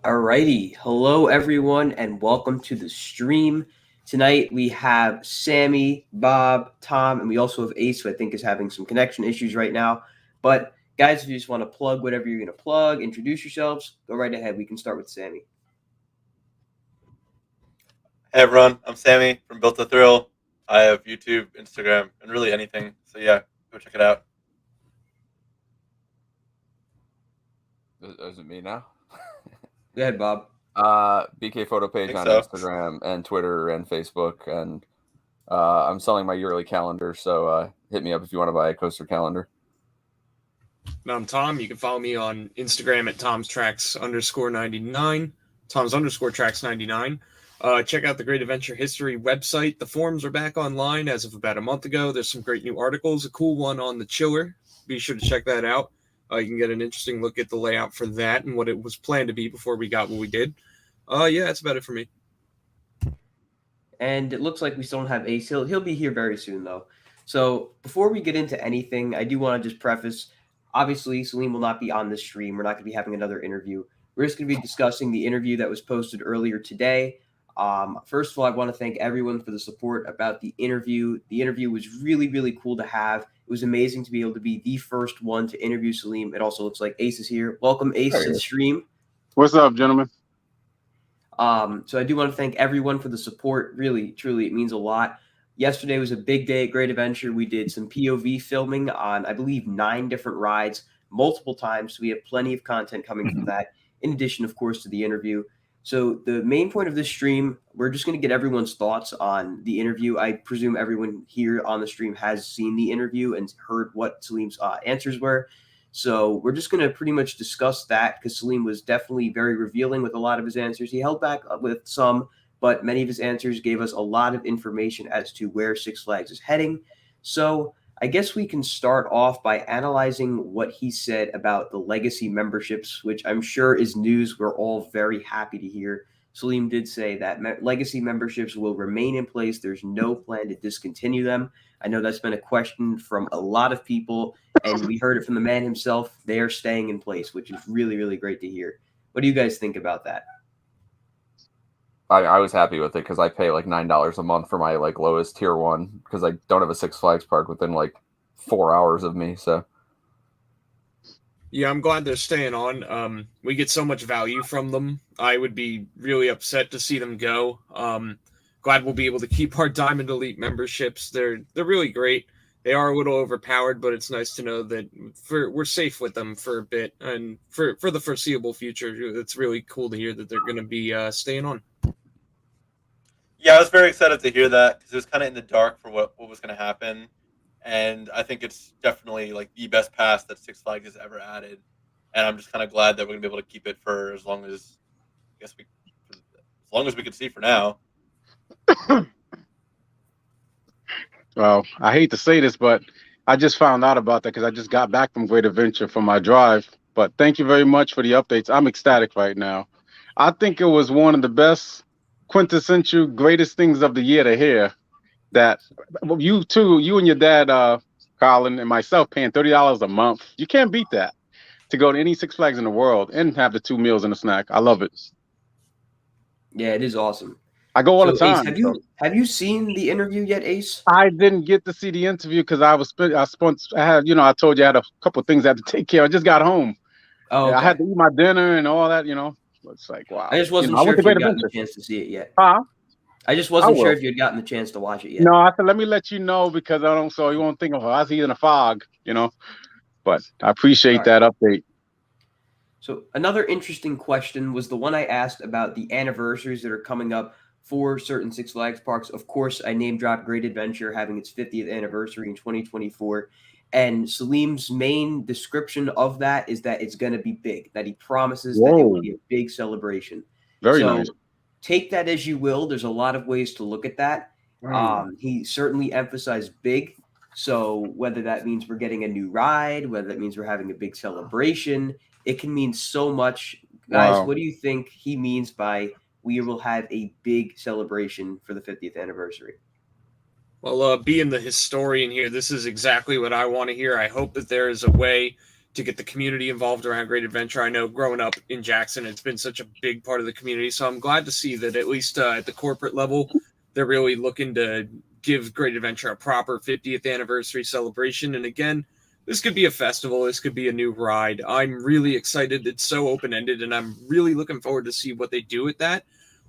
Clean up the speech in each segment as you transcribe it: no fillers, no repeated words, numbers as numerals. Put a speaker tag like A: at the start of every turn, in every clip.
A: Alrighty, hello everyone, and welcome to the stream. Tonight we have Sammy, Bob, Tom, and we also have Ace, who I think is having some connection issues right now. But guys, if you just want to plug whatever you're going to plug, introduce yourselves, go right ahead. We can start with Sammy.
B: Hey everyone, I'm Sammy from Built to Thrill. I have YouTube, Instagram, and really anything. So yeah, go check it out.
C: Is it me now?
A: Go ahead, Bob.
C: BK photo page on
B: so.
C: Instagram and Twitter and Facebook, and I'm selling my yearly calendar. So hit me up if you want to buy a coaster calendar.
D: And I'm Tom. You can follow me on Instagram at tomstracks_99, toms_tracks99. Check out the Great Adventure History website. The forums are back online as of about a month ago. There's some great new articles, a cool one on the chiller. Be sure to check that out. You can get an interesting look at the layout for that and what it was planned to be before we got what we did. Yeah, that's about it for me.
A: And it looks like we still don't have Ace. He'll be here very soon, though. So before we get into anything, I do want to just preface, obviously, Selim will not be on the stream. We're not going to be having another interview. We're just going to be discussing the interview that was posted earlier today. First of all, I want to thank everyone for the support about the interview. The interview was really, really cool to have. It was amazing to be able to be the first one to interview Selim. It also looks like Ace is here. Welcome, Ace, to the stream.
E: What's up, gentlemen?
A: So I do want to thank everyone for the support. Really, truly, it means a lot. Yesterday was a big day at Great Adventure. We did some POV filming on, I believe, 9 different rides multiple times. So we have plenty of content coming from that, in addition, of course, to the interview. So the main point of this stream, we're just going to get everyone's thoughts on the interview. I presume everyone here on the stream has seen the interview and heard what Selim's answers were. So we're just going to pretty much discuss that because Selim was definitely very revealing with a lot of his answers. He held back with some, but many of his answers gave us a lot of information as to where Six Flags is heading. So I guess we can start off by analyzing what he said about the legacy memberships, which I'm sure is news we're all very happy to hear. Selim did say that legacy memberships will remain in place. There's no plan to discontinue them. I know that's been a question from a lot of people, and we heard it from the man himself. They are staying in place, which is really, really great to hear. What do you guys think about that?
C: I was happy with it because I pay like $9 a month for my like lowest tier one because I don't have a Six Flags park within like 4 hours of me. So
D: Yeah, I'm glad they're staying on. We get so much value from them. I would be really upset to see them go. Glad we'll be able to keep our Diamond Elite memberships. They're really great. They are a little overpowered, but it's nice to know that we're safe with them for a bit and for the foreseeable future. It's really cool to hear that they're going to be staying on.
B: Yeah, I was very excited to hear that because it was kind of in the dark for what was going to happen, and I think it's definitely like the best pass that Six Flags has ever added, and I'm just kind of glad that we're going to be able to keep it for as long as as long as we can see for now.
E: Well, I hate to say this, but I just found out about that because I just got back from Great Adventure for my drive. But thank you very much for the updates. I'm ecstatic right now. I think it was one of the best quintessential greatest things of the year to hear that you too, you and your dad, Colin, and myself paying $30 a month. You can't beat that to go to any Six Flags in the world and have the 2 meals and a snack. I love it.
A: Yeah, it is awesome.
E: I go all the
A: Ace,
E: time.
A: have you seen the interview yet, Ace?
E: I didn't get to see the interview because I had, I told you I had a couple of things I had to take care of. I just got home.
A: Oh,
E: Yeah,
A: okay.
E: I had to eat my dinner and all that, It's like, wow.
A: I just wasn't
E: I
A: sure
E: went to
A: if you'd
E: Great
A: gotten the
E: Adventure.
A: chance to see it yet.
E: Huh?
A: I just
E: I
A: wasn't sure
E: will.
A: if you'd gotten the chance to watch it yet.
E: No, I said, let me let you know because so you won't think of us in a fog, But I appreciate that update.
A: So another interesting question was the one I asked about the anniversaries that are coming up for certain Six Flags parks. Of course, I name dropped Great Adventure having its 50th anniversary in 2024. And Selim's main description of that is that it's going to be big, that he promises that it will be a big celebration.
E: Very nice.
A: Take that as you will. There's a lot of ways to look at that. He certainly emphasized big. So whether that means we're getting a new ride, whether that means we're having a big celebration, it can mean so much. Guys, what do you think he means by we will have a big celebration for the 50th anniversary?
D: Well, being the historian here, this is exactly what I want to hear. I hope that there is a way to get the community involved around Great Adventure. I know growing up in Jackson, it's been such a big part of the community. So I'm glad to see that at least at the corporate level, they're really looking to give Great Adventure a proper 50th anniversary celebration. And again, this could be a festival. This could be a new ride. I'm really excited. It's so open-ended, and I'm really looking forward to see what they do with that.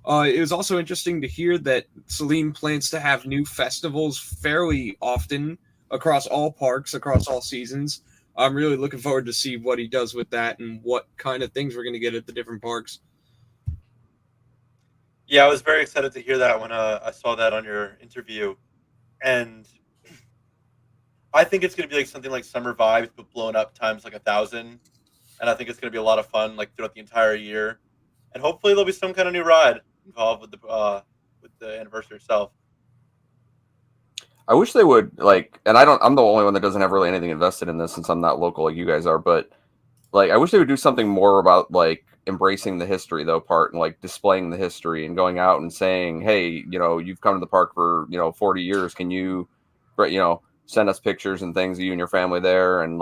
D: It was also interesting to hear that Selim plans to have new festivals fairly often across all parks, across all seasons. I'm really looking forward to see what he does with that and what kind of things we're going to get at the different parks.
B: Yeah, I was very excited to hear that when I saw that on your interview. And I think it's going to be like something like Summer Vibes, but blown up times like 1,000. And I think it's going to be a lot of fun, like throughout the entire year. And hopefully there'll be some kind of new ride involved with the anniversary itself.
C: I wish they would and I'm the only one that doesn't have really anything invested in this since I'm not local like you guys are, but I wish they would do something more about embracing the history though part and displaying the history and going out and saying, hey, you've come to the park for 40 years, can you send us pictures and things of you and your family there and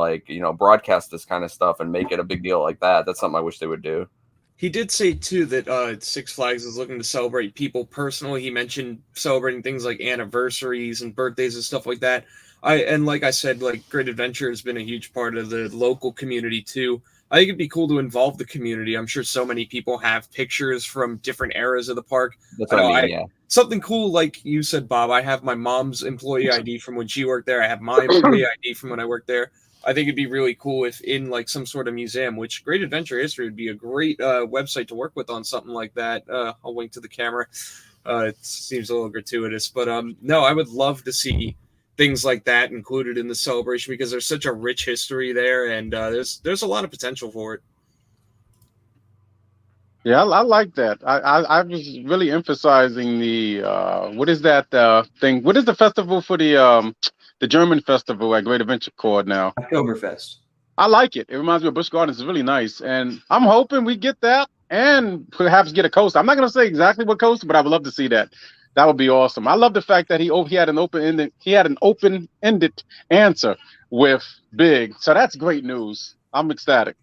C: broadcast this kind of stuff and make it a big deal like that. That's something I wish they would do.
D: He did say, too, that Six Flags is looking to celebrate people personally. He mentioned celebrating things like anniversaries and birthdays and stuff like that. Like I said, Great Adventure has been a huge part of the local community, too. I think it'd be cool to involve the community. I'm sure so many people have pictures from different eras of the park.
C: That's what I mean, yeah.
D: Something cool, like you said, Bob. I have my mom's employee ID from when she worked there. I have my employee ID from when I worked there. I think it'd be really cool if in some sort of museum, which Great Adventure History would be a great website to work with on something like that. I'll wink to the camera. It seems a little gratuitous, but no, I would love to see things like that included in the celebration because there's such a rich history there, and there's a lot of potential for it.
E: Yeah, I like that. I was really emphasizing the what is that thing? What is the festival for the German festival at Great Adventure Court now?
A: Oktoberfest.
E: I like it. It reminds me of Busch Gardens. It's really nice, and I'm hoping we get that and perhaps get a coaster. I'm not going to say exactly what coaster, but I would love to see that. That would be awesome. I love the fact that he had an open-ended answer with big. So that's great news. I'm ecstatic.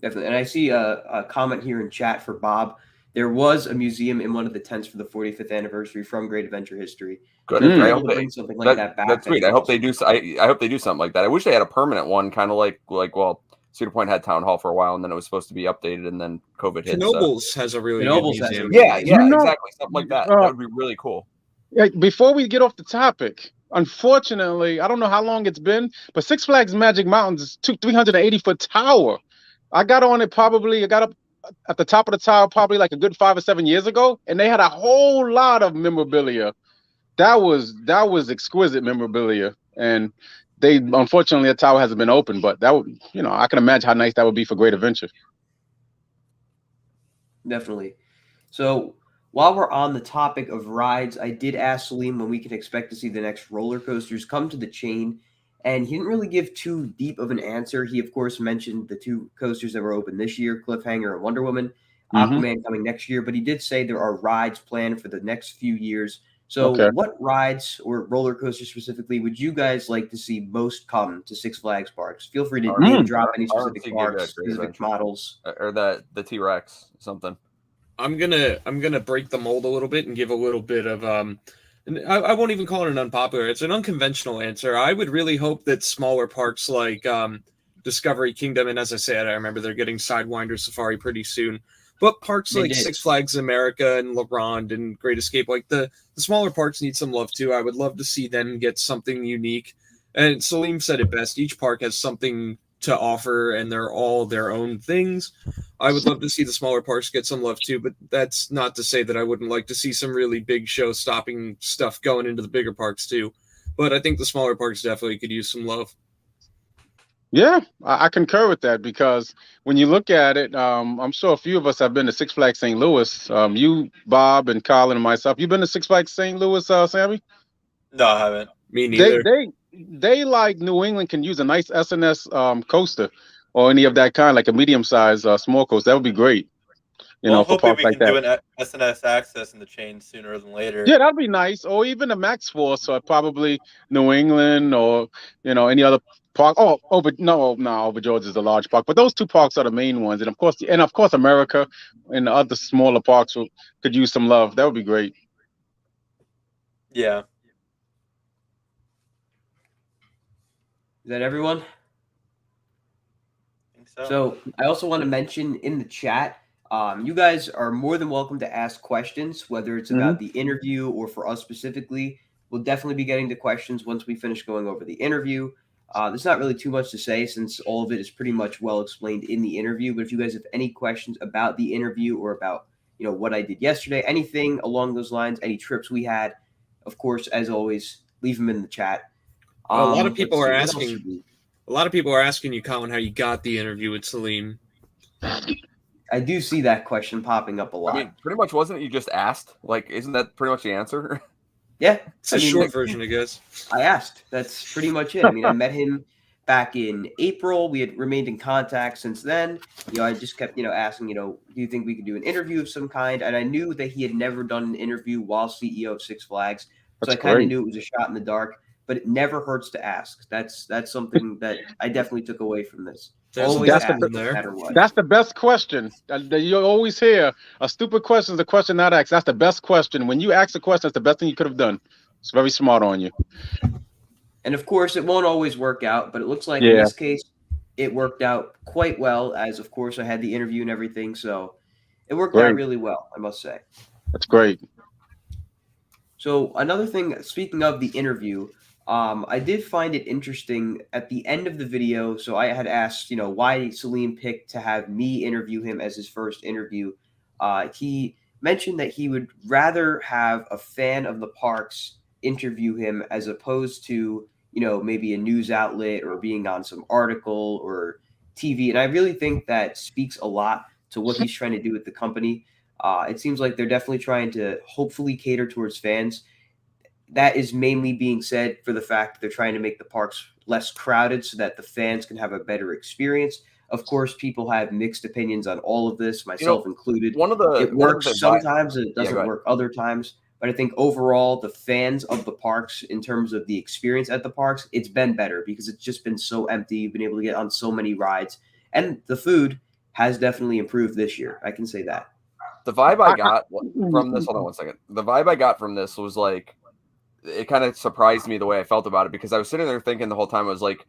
A: Definitely. And I see a comment here in chat for Bob. There was a museum in one of the tents for the 45th anniversary from Great Adventure history.
C: Good.
A: So if
E: Mm.
A: they're
C: I
A: able
C: hope
A: to
C: they,
A: bring something like that back,
C: that's
A: that'd
C: sweet.
A: be
C: I hope they
A: awesome.
C: do. I hope they do something like that. I wish they had a permanent one, kind of like well, Cedar Point had Town Hall for a while, and then it was supposed to be updated, and then COVID hit. So.
D: Knoebels has a really good
A: Knoebels has a
D: museum.
A: really
C: Yeah,
A: good
C: yeah,
E: You know,
C: exactly. Something like that. That would be really cool.
E: before we get off the topic, unfortunately, I don't know how long it's been, but Six Flags Magic Mountains is 380-foot tower. I got on it probably. I got up at the top of the tower probably like a good 5 or 7 years ago, and they had a whole lot of memorabilia. That was exquisite memorabilia, and they unfortunately the tower hasn't been open, but that would I can imagine how nice that would be for Great Adventure.
A: Definitely. So while we're on the topic of rides, I did ask Selim when we can expect to see the next roller coasters come to the chain, and he didn't really give too deep of an answer. He, of course, mentioned the two coasters that were open this year, Cliffhanger and Wonder Woman,
E: Mm-hmm.
A: Aquaman coming next year, but he did say there are rides planned for the next few years. So
E: Okay.
A: what rides or roller coasters specifically would you guys like to see most come to Six Flags parks? Feel free to name drop any specific
C: RMC
A: parks,
C: Great
A: specific
C: Adventure.
A: models.
C: Or the T-Rex something.
D: I'm gonna break the mold a little bit and give a little bit of and I won't even call it an unpopular. It's an unconventional answer. I would really hope that smaller parks like Discovery Kingdom, and as I said, I remember they're getting Sidewinder Safari pretty soon. But parks
A: They
D: like
A: did.
D: Six Flags America and La Ronde and Great Escape, like the smaller parks need some love too. I would love to see them get something unique. And Selim said it best. Each park has something to offer, and they're all their own things. I would love to see the smaller parks get some love too, but that's not to say that I wouldn't like to see some really big show-stopping stuff going into the bigger parks too. But I think the smaller parks definitely could use some love.
E: Yeah, I concur with that because when you look at it, I'm sure a few of us have been to Six Flags St. Louis. You, Bob, and Colin, and myself. You been to Six Flags St. Louis, Sammy?
B: No, I haven't.
D: Me neither.
E: They like New England can use a nice SNS coaster or any of that kind, like a medium size small coaster. That would be great.
B: Well, I'm
E: For
B: hoping
E: parks
B: we
E: like
B: can
E: that.
B: do an SNS access in the chain sooner than later.
E: Yeah, that'd be nice. Or even a Max Force, or probably New England, or any other park. Oh, Over George is a large park, but those two parks are the main ones, and of course, America and the other smaller parks could use some love. That would be great.
B: Yeah.
A: Is that everyone?
B: I think so.
A: So I also want to mention in the chat, you guys are more than welcome to ask questions, whether it's about the interview or for us specifically. We'll definitely be getting to questions once we finish going over the interview. There's not really too much to say since all of it is pretty much well explained in the interview. But if you guys have any questions about the interview or about what I did yesterday, anything along those lines, any trips we had, of course, as always, leave them in the chat.
D: A lot of people are
A: let's see, what else
D: asking.
A: should we-
D: A lot of people are asking you, Colin, how you got the interview with Selim.
A: I do see that question popping up a lot.
C: I mean, pretty much wasn't it you just asked? Like, isn't that pretty much the answer?
A: Yeah,
D: It's a short version, I guess.
A: I asked. That's pretty much it. I mean, I met him back in April. We had remained in contact since then. I just kept, asking, do you think we could do an interview of some kind? And I knew that he had never done an interview while CEO of Six Flags. So I kind of knew it was a shot in the dark, but it never hurts to ask. That's something that I definitely took away from this. Always ask, no matter what.
E: That's the best question. You always hear a stupid question is a question not asked. That's the best question. When you ask a question, that's the best thing you could have done. It's very smart on you.
A: And of course, it won't always work out, but it looks like in this case, it worked out quite well, as of course I had the interview and everything. So it worked out really well, I must say.
E: That's great.
A: So another thing, speaking of the interview, I did find it interesting at the end of the video. So I had asked, why Selim picked to have me interview him as his first interview. He mentioned that he would rather have a fan of the parks interview him as opposed to, maybe a news outlet or being on some article or TV. And I really think that speaks a lot to what he's trying to do with the company. It seems like they're definitely trying to hopefully cater towards fans. That is mainly being said for the fact that they're trying to make the parks less crowded so that the fans can have a better experience. Of course, people have mixed opinions on all of this, myself included. It works sometimes, it doesn't work other times. But I think overall, the fans of the parks, in terms of the experience at the parks, it's been better because it's just been so empty. You've been able to get on so many rides. And the food has definitely improved this year. I can say that.
C: The vibe I got from this, hold on one second. The vibe I got from this was like, it kind of surprised me the way I felt about it, because I was sitting there thinking the whole time, I was like,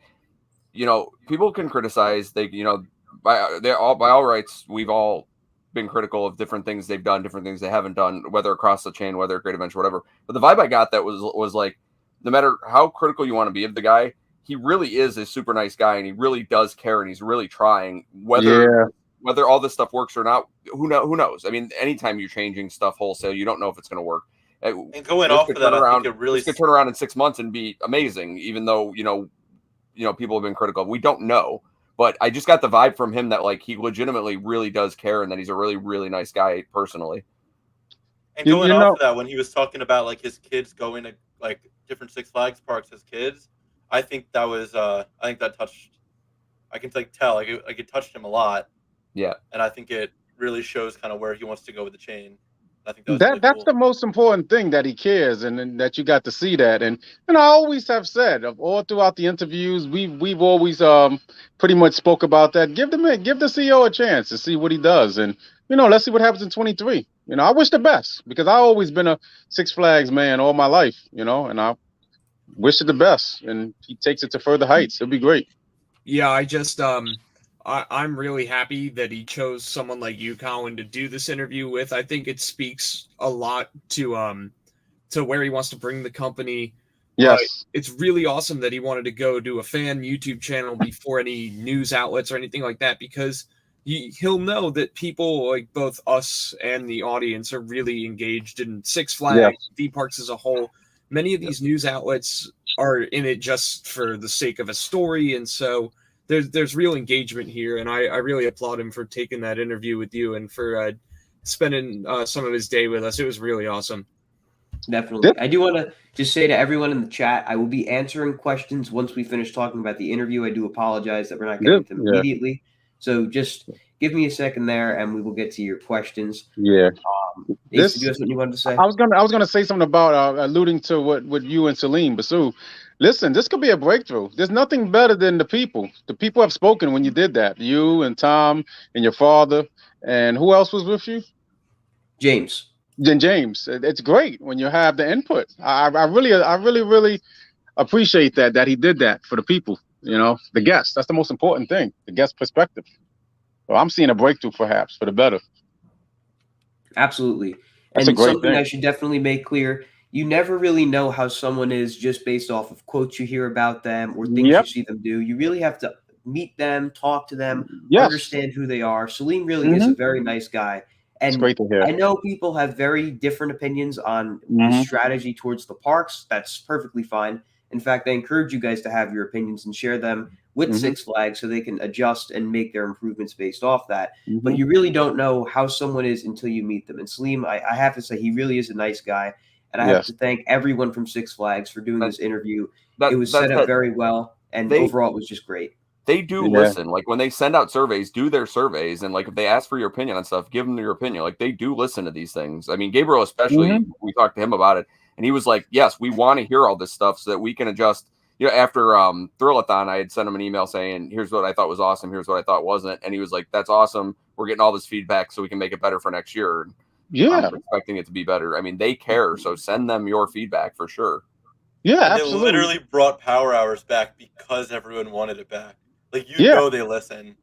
C: people can criticize, by all rights, we've all been critical of different things they've done, different things they haven't done, whether across the chain, whether Great Adventure, whatever. But the vibe I got that was like, no matter how critical you want to be of the guy, he really is a super nice guy, and he really does care, and he's really trying. Whether all this stuff works or not, who knows? I mean, anytime you're changing stuff wholesale, you don't know if it's going to work.
B: And going off of that, I think it really
C: could turn around in 6 months and be amazing, even though people have been critical. We don't know, but I just got the vibe from him that like he legitimately really does care, and that he's a really, really nice guy personally.
B: And going off of that, when he was talking about like his kids going to like different Six Flags parks as kids, I think that was I think that touched. I can tell like it touched him a lot.
C: Yeah,
B: and I think it really shows kind of where he wants to go with the chain. I think
E: that's
B: really cool.
E: The most important thing, that he cares, and that you got to see that. And I always have said, all throughout the interviews, we've always pretty much spoke about that. Give the CEO a chance to see what he does, and let's see what happens in 23. I wish the best, because I've always been a Six Flags man all my life. And I wish it the best, and he takes it to further heights. It'll be great.
D: Yeah, I just I'm really happy that he chose someone like you, Colin, to do this interview with. I think it speaks a lot to where he wants to bring the company.
E: Yes.
D: It's really awesome that he wanted to go do a fan YouTube channel before any news outlets or anything like that, because he'll know that people like both us and the audience are really engaged in Six Flags, theme parks as a whole. Many of these news outlets are in it just for the sake of a story, and so there's real engagement here, and I really applaud him for taking that interview with you and for spending some of his day with us. It was really awesome.
A: Definitely. I do want to just say to everyone in the chat, I will be answering questions once we finish talking about the interview. I do apologize that we're not getting to them immediately. So just give me a second there, and we will get to your questions.
E: Yeah.
A: Ace, did you have something you wanted to say?
E: I was gonna say something about alluding to what you and Selim Bassoul. Listen, this could be a breakthrough. There's nothing better than the people. The people have spoken when you did that. You and Tom and your father, and who else was with you?
A: James.
E: Then James. It's great when you have the input. I really appreciate that he did that for the people. The guests. That's the most important thing. The guest perspective. So I'm seeing a breakthrough, perhaps, for the better.
A: Absolutely.
E: That's
A: and
E: a great
A: something
E: thing.
A: I should definitely make clear, you never really know how someone is just based off of quotes you hear about them or things you see them do. You really have to meet them, talk to them, understand who they are. Selim really is a very nice guy. And
E: it's great to hear.
A: I know people have very different opinions on his strategy towards the parks. That's perfectly fine. In fact, I encourage you guys to have your opinions and share them with Six Flags so they can adjust and make their improvements based off that. But you really don't know how someone is until you meet them. And Selim, I have to say, he really is a nice guy. And I have to thank everyone from Six Flags for doing this interview. It was set up very well, and overall it was just great.
C: They do listen. Like when they send out surveys, do their surveys, and like if they ask for your opinion on stuff, give them your opinion. Like they do listen to these things. I mean, Gabriel especially, we talked to him about it, and he was like, "Yes, we want to hear all this stuff so that we can adjust." After Thrillathon, I had sent him an email saying, "Here's what I thought was awesome. Here's what I thought wasn't," and he was like, "That's awesome. We're getting all this feedback so we can make it better for next year." I'm expecting it to be better. I mean, they care, so send them your feedback for sure.
E: Yeah,
B: and
E: absolutely.
B: They literally brought Power Hours back because everyone wanted it back. Like know they listen.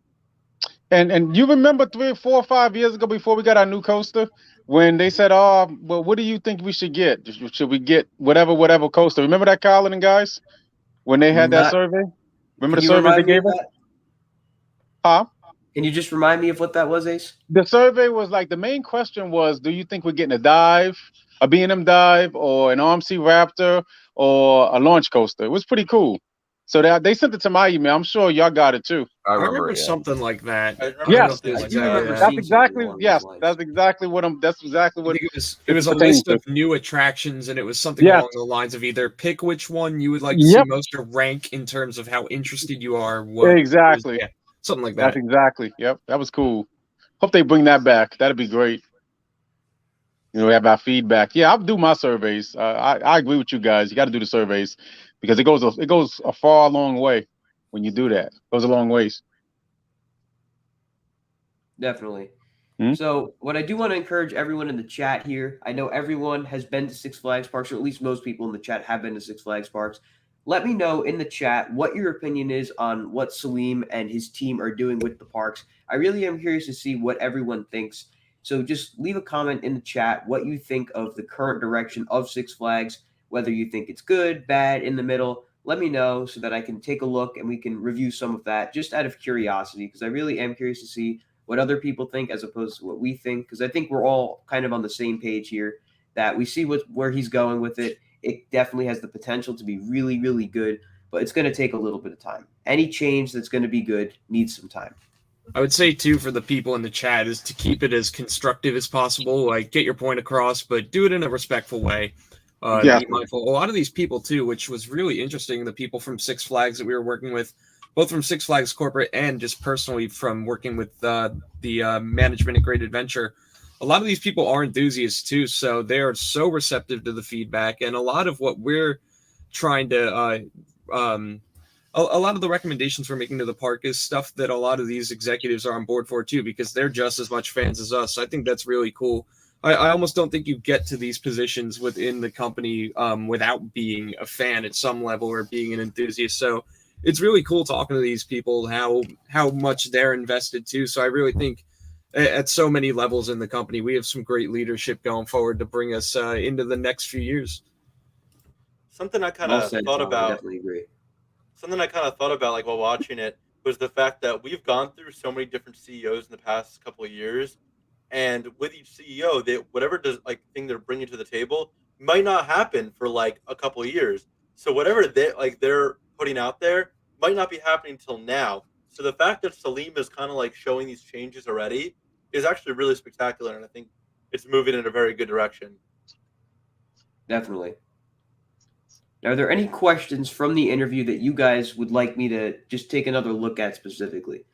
E: And you remember 3 or 4 or 5 years ago, before we got our new coaster, when they said, "Oh, well, what do you think we should get? Should we get whatever coaster?" Remember that, Colin and guys, when they had that survey? Remember the survey they gave us? Huh?
A: Can you just remind me of what that was, Ace?
E: The survey was like, the main question was, do you think we're getting a dive, a B&M dive, or an RMC Raptor, or a launch coaster? It was pretty cool. So they sent it to my email. I'm sure y'all got it too.
D: I remember something like that.
E: Yes, that's exactly what I'm. That's exactly what
D: it was. A list of new attractions, and it was something along the lines of either pick which one you would like to see most, or rank in terms of how interested you are.
E: Exactly.
D: Something like that.
E: That's exactly. Yep, that was cool. Hope they bring that back. That'd be great. We have our feedback. Yeah, I'll do my surveys. I agree with you guys. You got to do the surveys because it goes a far long way when you do that. It goes a long ways.
A: Definitely.
E: Hmm?
A: So, what I do want to encourage everyone in the chat here, I know everyone has been to Six Flags Parks, or at least most people in the chat have been to Six Flags Parks. Let me know in the chat what your opinion is on what Selim and his team are doing with the parks. I really am curious to see what everyone thinks. So, just leave a comment in the chat what you think of the current direction of Six Flags, whether you think it's good, bad, in the middle. Let me know so that I can take a look and we can review some of that just out of curiosity, because I really am curious to see what other people think as opposed to what we think, because I think we're all kind of on the same page here, that we see where he's going with it. It definitely has the potential to be really, really good, but it's going to take a little bit of time. Any change that's going to be good needs some time.
D: I would say too for the people in the chat is to keep it as constructive as possible. Like get your point across, but do it in a respectful way.
E: Yeah.
D: Be mindful. A lot of these people too, which was really interesting. The people from Six Flags that we were working with, both from Six Flags corporate and just personally from working with the management at Great Adventure. A lot of these people are enthusiasts too, so they are so receptive to the feedback, and a lot of what we're trying to a lot of the recommendations we're making to the park is stuff that a lot of these executives are on board for too, because they're just as much fans as us. I think that's really cool. I almost don't think you get to these positions within the company without being a fan at some level or being an enthusiast. So it's really cool talking to these people, how much they're invested too. So I really think at so many levels in the company, we have some great leadership going forward to bring us into the next few years.
B: Something I kind
A: Well
B: of
A: said,
B: thought
A: Tom. I
B: about.
A: definitely agree.
B: Something I kind of thought about, like while watching it, was the fact that we've gone through so many different CEOs in the past couple of years, and with each CEO, they whatever does like thing they're bringing to the table might not happen for like a couple of years. So whatever they're putting out there might not be happening until now. So the fact that Salim is kind of like showing these changes already is actually really spectacular, and I think it's moving in a very good direction.
A: Definitely. Are there any questions from the interview that you guys would like me to just take another look at specifically?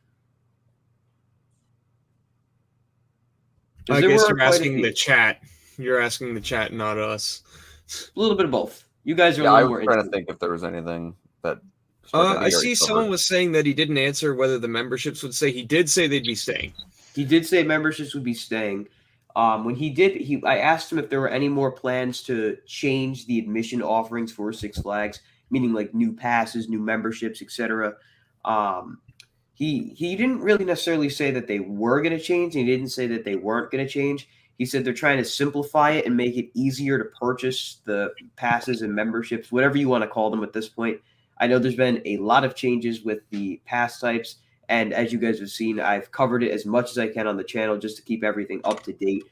D: I guess you're asking the chat. You're asking the chat, not us.
A: A little bit of both. You guys are a
C: Yeah, I
A: little
C: was
A: more
C: trying to
A: into
C: think if there was anything that.
D: I see someone was saying that he didn't answer whether the memberships would stay. He did say they'd be staying.
A: He did say memberships would be staying. When he did, I asked him if there were any more plans to change the admission offerings for Six Flags, meaning like new passes, new memberships, etc. He didn't really necessarily say that they were going to change. He didn't say that they weren't going to change. He said they're trying to simplify it and make it easier to purchase the passes and memberships, whatever you want to call them at this point. I know there's been a lot of changes with the pass types, and as you guys have seen, I've covered it as much as I can on the channel just to keep everything up to date.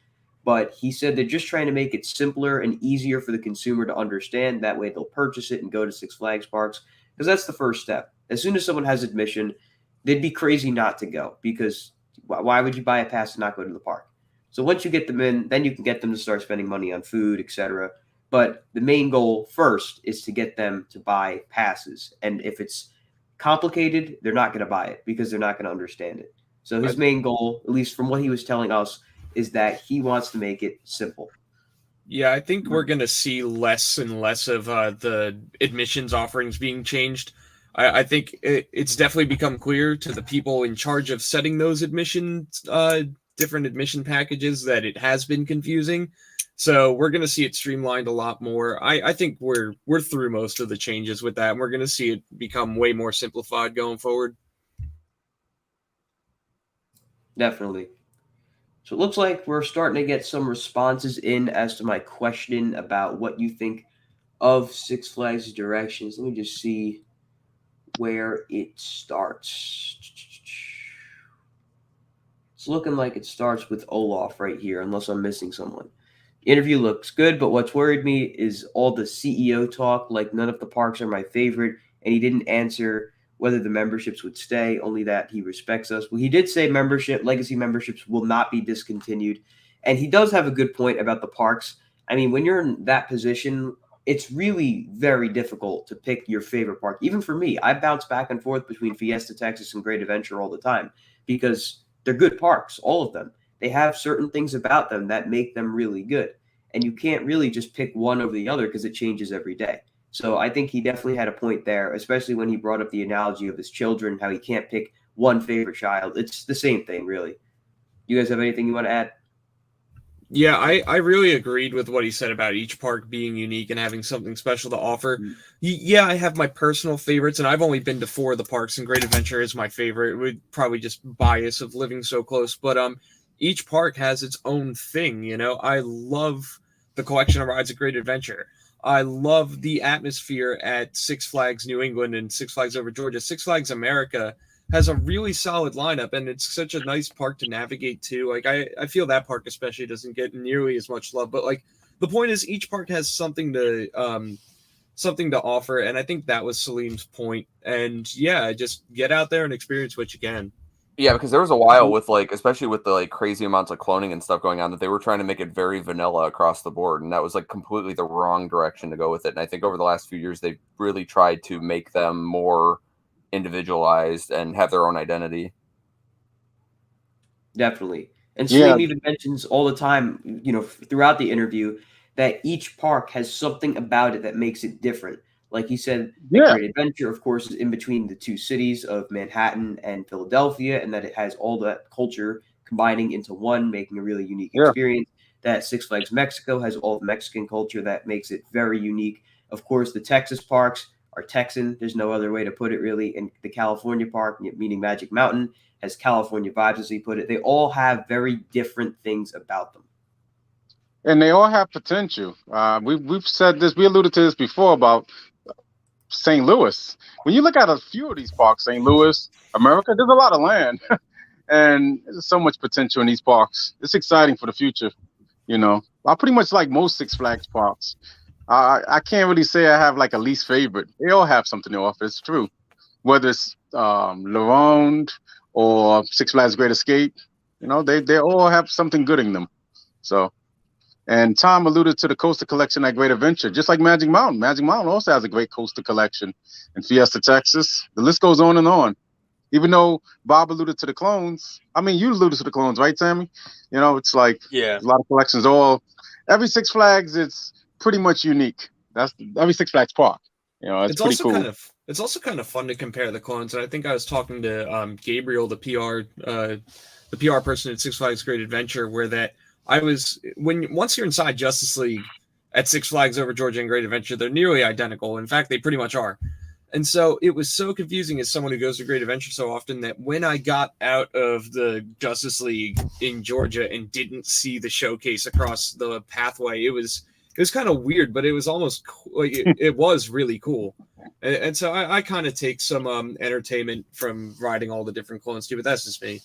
A: But he said they're just trying to make it simpler and easier for the consumer to understand. That way they'll purchase it and go to Six Flags Parks, because that's the first step. As soon as someone has admission, they'd be crazy not to go, because why would you buy a pass to not go to the park? So once you get them in, then you can get them to start spending money on food, etc. But the main goal first is to get them to buy passes. And if it's complicated, they're not going to buy it because they're not going to understand it. So his main goal, at least from what he was telling us, is that he wants to make it simple.
D: Yeah, I think we're going to see less and less of the admissions offerings being changed. I think it's definitely become clear to the people in charge of setting those admissions, different admission packages, that it has been confusing. So we're going to see it streamlined a lot more. I think we're through most of the changes with that, and we're going to see it become way more simplified going forward.
A: Definitely. So it looks like we're starting to get some responses in as to my question about what you think of Six Flags directions. Let me just see where it starts. It's looking like it starts with Olaf right here, unless I'm missing someone. The interview looks good, but what's worried me is all the CEO talk, like none of the parks are my favorite, and he didn't answer whether the memberships would stay, only that he respects us. Well, he did say legacy memberships will not be discontinued, and he does have a good point about the parks. I mean, when you're in that position, it's really very difficult to pick your favorite park. Even for me, I bounce back and forth between Fiesta Texas and Great Adventure all the time because they're good parks, all of them. They have certain things about them that make them really good. And you can't really just pick one over the other because it changes every day. So I think he definitely had a point there, especially when he brought up the analogy of his children, how he can't pick one favorite child. It's the same thing, really. You guys have anything you want to add?
D: Yeah, I really agreed with what he said about each park being unique and having something special to offer. Yeah, I have my personal favorites, and I've only been to 4 of the parks, and Great Adventure is my favorite. It would probably just bias of living so close, but each park has its own thing. You know, I love the collection of rides at Great Adventure. I love the atmosphere at Six Flags New England and Six Flags Over Georgia. Six Flags America has a really solid lineup, and it's such a nice park to navigate to. Like I feel that park especially doesn't get nearly as much love, but like the point is each park has something to offer, and I think that was Selim's point. And yeah, just get out there and experience what you can.
C: Yeah, because there was a while with like, especially with the like crazy amounts of cloning and stuff going on, that they were trying to make it very vanilla across the board, and that was like completely the wrong direction to go with it. And I think over the last few years, they've really tried to make them more individualized and have their own identity.
A: Definitely. And
E: Yeah.
A: Salim even mentions all the time, you know, throughout the interview, that each park has something about it that makes it different. Like he said,
E: Yeah.
A: Great Adventure, of course, is in between the two cities of Manhattan and Philadelphia, and that it has all that culture combining into one, making a really unique
E: Yeah.
A: experience. That Six Flags Mexico has all the Mexican culture that makes it very unique. Of course, the Texas parks are Texan. There's no other way to put it, really. And the California park, meaning Magic Mountain, has California vibes, as he put it. They all have very different things about them.
E: And they all have potential. We've said this, we alluded to this before about St. Louis. When you look at a few of these parks, St. Louis, America, there's a lot of land. And there's so much potential in these parks. It's exciting for the future. You know, I pretty much like most Six Flags parks. I can't really say I have like a least favorite. They all have something to offer. It's true. Whether it's Le Ronde or Six Flags Great Escape, you know, they all have something good in them. So, and Tom alluded to the coaster collection at Great Adventure, just like Magic Mountain. Magic Mountain also has a great coaster collection in Fiesta, Texas. The list goes on and on. Even though Bob alluded to the clones, I mean, you alluded to the clones, right, Sammy? You know, it's like
B: Yeah.
E: a lot of collections. Every Six Flags, it's pretty much unique. That's every Six Flags park. You know, it's pretty
D: also
E: cool.
D: it's also kind of fun to compare the clones. And I think I was talking to Gabriel, the PR person at Six Flags Great Adventure, where that once you're inside Justice League at Six Flags Over Georgia and Great Adventure, they're nearly identical. In fact, they pretty much are. And so it was so confusing as someone who goes to Great Adventure so often that when I got out of the Justice League in Georgia and didn't see the showcase across the pathway, it was kind of weird, but it was almost like it was really cool. And so I kind of take some entertainment from riding all the different clones too, but that's just me.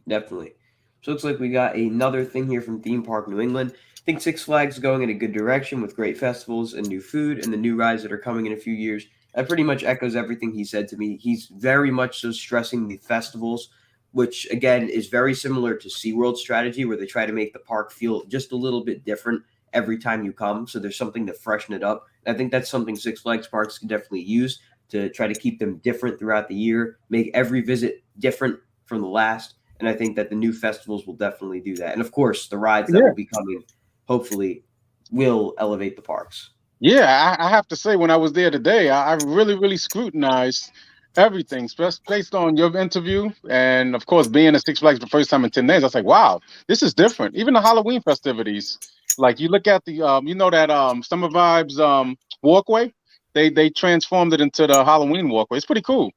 A: Definitely. So it looks like we got another thing here from Theme Park New England. I think Six Flags is going in a good direction with great festivals and new food and the new rides that are coming in a few years. That pretty much echoes everything he said to me. He's very much so stressing the festivals, which again is very similar to SeaWorld's strategy, where they try to make the park feel just a little bit different every time you come. So there's something to freshen it up. And I think that's something Six Flags parks can definitely use to try to keep them different throughout the year, make every visit different from the last. And I think that the new festivals will definitely do that. And of course, the rides that will be coming, hopefully, will elevate the parks.
E: Yeah, I have to say, when I was there today, I really, really scrutinized everything, based on your interview. And of course, being at Six Flags the first time in 10 days, I was like, wow, this is different. Even the Halloween festivities. Like you look at the, you know, that Summer Vibes walkway, they transformed it into the Halloween walkway. It's pretty cool.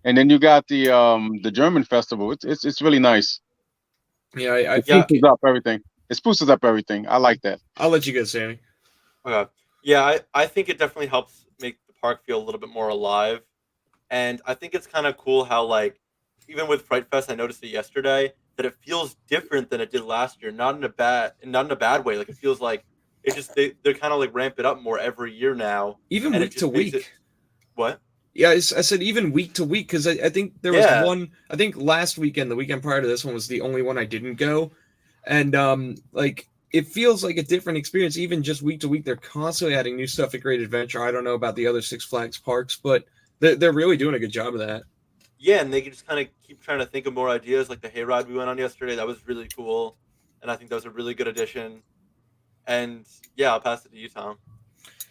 E: And then you got the German festival. It's really nice.
D: Yeah,
E: It spruces up everything. It spruces up everything. I like that.
D: I'll let you go, Sammy.
B: Okay. Yeah, I think it definitely helps make the park feel a little bit more alive. And I think it's kind of cool how, like, even with Fright Fest, I noticed it yesterday, that it feels different than it did last year. Not in a bad way. Like, it feels like it's just they're kind of like ramp it up more every year now.
D: Even week to week.
B: What?
D: Yeah, I said even week to week, because I think there was one. I think last weekend, the weekend prior to this one, was the only one I didn't go, and like it feels like a different experience. Even just week to week, they're constantly adding new stuff at Great Adventure. I don't know about the other Six Flags parks, but they're really doing a good job of that.
B: Yeah, and they can just kind of keep trying to think of more ideas, like the hayride we went on yesterday. That was really cool, and I think that was a really good addition. And yeah, I'll pass it to you, Tom.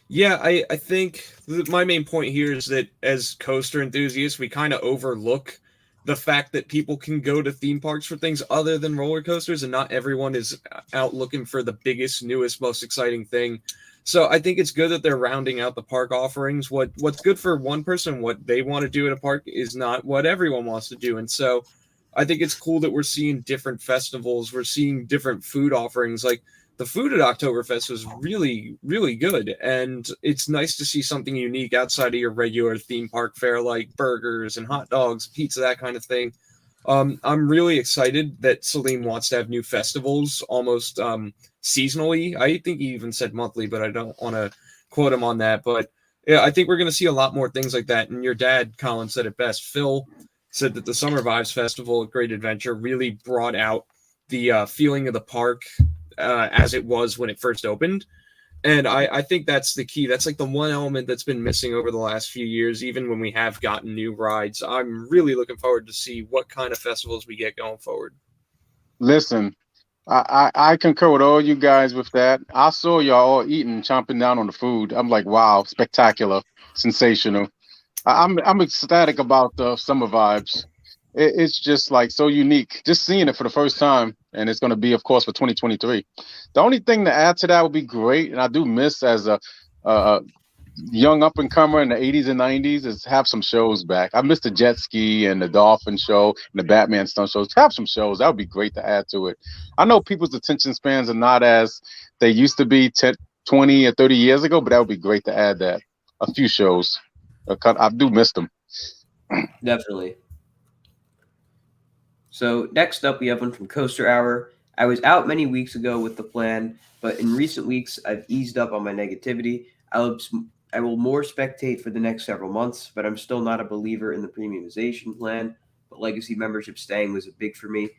D: Yeah, I think my main point here is that as coaster enthusiasts, we kind of overlook the fact that people can go to theme parks for things other than roller coasters, and not everyone is out looking for the biggest, newest, most exciting thing. So I think it's good that they're rounding out the park offerings. What's good for one person, what they want to do at a park, is not what everyone wants to do. And so I think it's cool that we're seeing different festivals. We're seeing different food offerings. Like the food at Oktoberfest was really, really good. And it's nice to see something unique outside of your regular theme park fare, like burgers and hot dogs, pizza, that kind of thing. I'm really excited that Selim wants to have new festivals almost seasonally. I think he even said monthly, but I don't want to quote him on that. But yeah, I think we're going to see a lot more things like that. And your dad, Colin, said it best. Phil said that the Summer Vibes Festival at Great Adventure really brought out the feeling of the park as it was when it first opened. And I think that's the key. That's like the one element that's been missing over the last few years, even when we have gotten new rides. I'm really looking forward to see what kind of festivals we get going forward.
E: Listen, I concur with all you guys with that. I saw y'all all eating, chomping down on the food. I'm like, wow, spectacular, sensational. I'm ecstatic about the Summer Vibes. It's just like so unique. Just seeing it for the first time, and it's going to be, of course, for 2023. The only thing to add to that would be great, and I do miss as a young up and comer in the 80s and 90s is have some shows back. I missed the jet ski and the dolphin show and the Batman stunt shows. Have some shows. That would be great to add to it. I know people's attention spans are not as they used to be 10, 20 or 30 years ago, but that would be great to add that. A few shows. I do miss them.
A: Definitely. So next up, we have one from Coaster Hour. I was out many weeks ago with the plan, but in recent weeks, I've eased up on my negativity. I will more spectate for the next several months, but I'm still not a believer in the premiumization plan. But legacy membership staying was a big for me.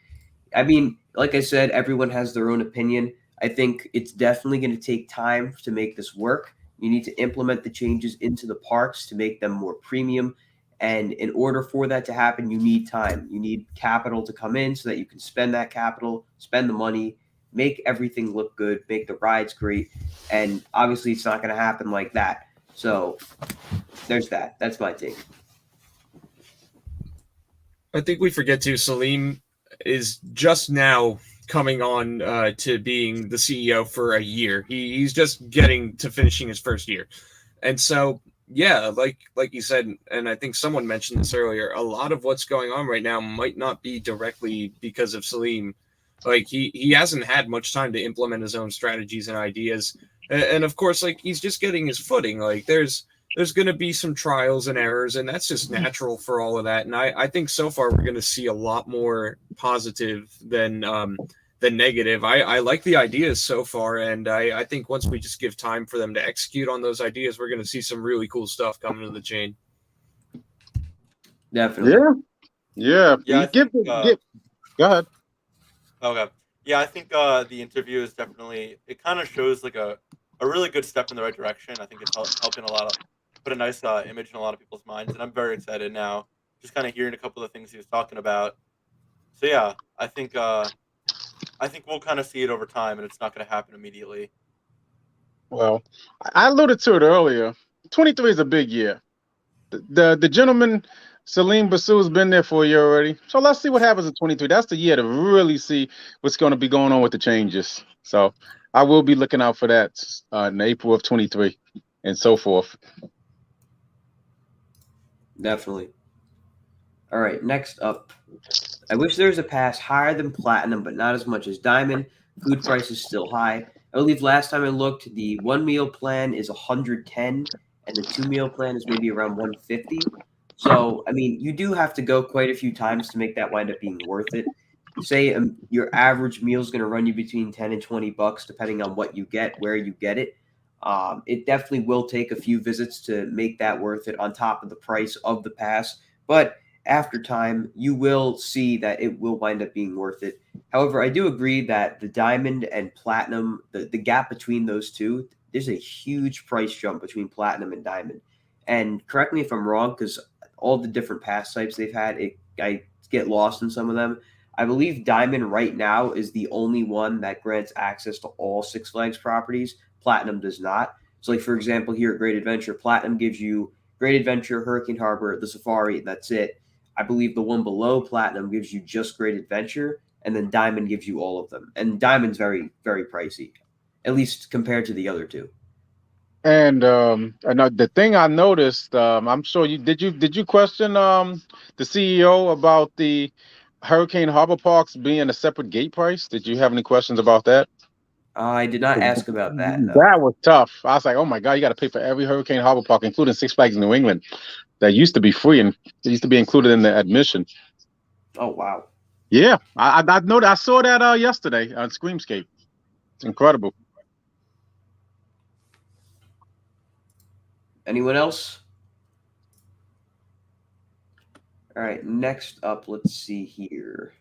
A: I mean, like I said, everyone has their own opinion. I think it's definitely going to take time to make this work. You need to implement the changes into the parks to make them more premium. And in order for that to happen, you need time. You need capital to come in so that you can spend that capital, spend the money, make everything look good, make the rides great. And obviously, it's not going to happen like that. So there's that. That's my take.
D: I think we forget too, Selim is just now coming on to being the CEO for a year. He's just getting to finishing his first year. And so, yeah, like you said, and I think someone mentioned this earlier, a lot of what's going on right now might not be directly because of Selim. Like he hasn't had much time to implement his own strategies and ideas. And of course, like he's just getting his footing. Like there's going to be some trials and errors, and that's just natural for all of that. And I think so far we're going to see a lot more positive than negative. I like the ideas so far, and I think once we just give time for them to execute on those ideas, we're going to see some really cool stuff coming to the chain.
A: Definitely.
E: Yeah.
B: Yeah,
E: Go ahead.
B: Okay. Yeah, I think the interview is definitely, it kind of shows like a really good step in the right direction. I think it's helping a lot of put a nice image in a lot of people's minds, and I'm very excited now. Just kind of hearing a couple of things he was talking about. So yeah, I think we'll kind of see it over time, and it's not going to happen immediately.
E: Well, I alluded to it earlier. 23 is a big year. The gentleman, Selim Bassoul, has been there for a year already. So let's see what happens in 23. That's the year to really see what's going to be going on with the changes. So I will be looking out for that in April of 23 and so forth.
A: Definitely. All right, next up. I wish there was a pass higher than platinum, but not as much as diamond. Food price is still high. I believe last time I looked, the 1 meal plan is 110, and the 2 meal plan is maybe around 150. So, I mean, you do have to go quite a few times to make that wind up being worth it. Say your average meal is going to run you between 10 and 20 bucks, depending on what you get, where you get it. It definitely will take a few visits to make that worth it on top of the price of the pass. But after time, you will see that it will wind up being worth it. However, I do agree that the diamond and platinum, the gap between those two, there's a huge price jump between platinum and diamond. And correct me if I'm wrong, because all the different pass types they've had, I get lost in some of them. I believe diamond right now is the only one that grants access to all Six Flags properties. Platinum does not. So, like for example, here at Great Adventure, Platinum gives you Great Adventure, Hurricane Harbor, the Safari, and that's it. I believe the one below Platinum gives you just Great Adventure, and then Diamond gives you all of them. And Diamond's very, very pricey, at least compared to the other two.
E: And the thing I noticed, I'm sure you question the CEO about the Hurricane Harbor Parks being a separate gate price? Did you have any questions about that?
A: I did not ask about that, no.
E: That was tough. I was like, oh my God, you got to pay for every Hurricane Harbor Park, including Six Flags New England. That used to be free and it used to be included in the admission.
A: Oh, wow.
E: Yeah, I know that. I saw that yesterday on Screamscape. It's incredible.
A: Anyone else? All right, next up, let's see here.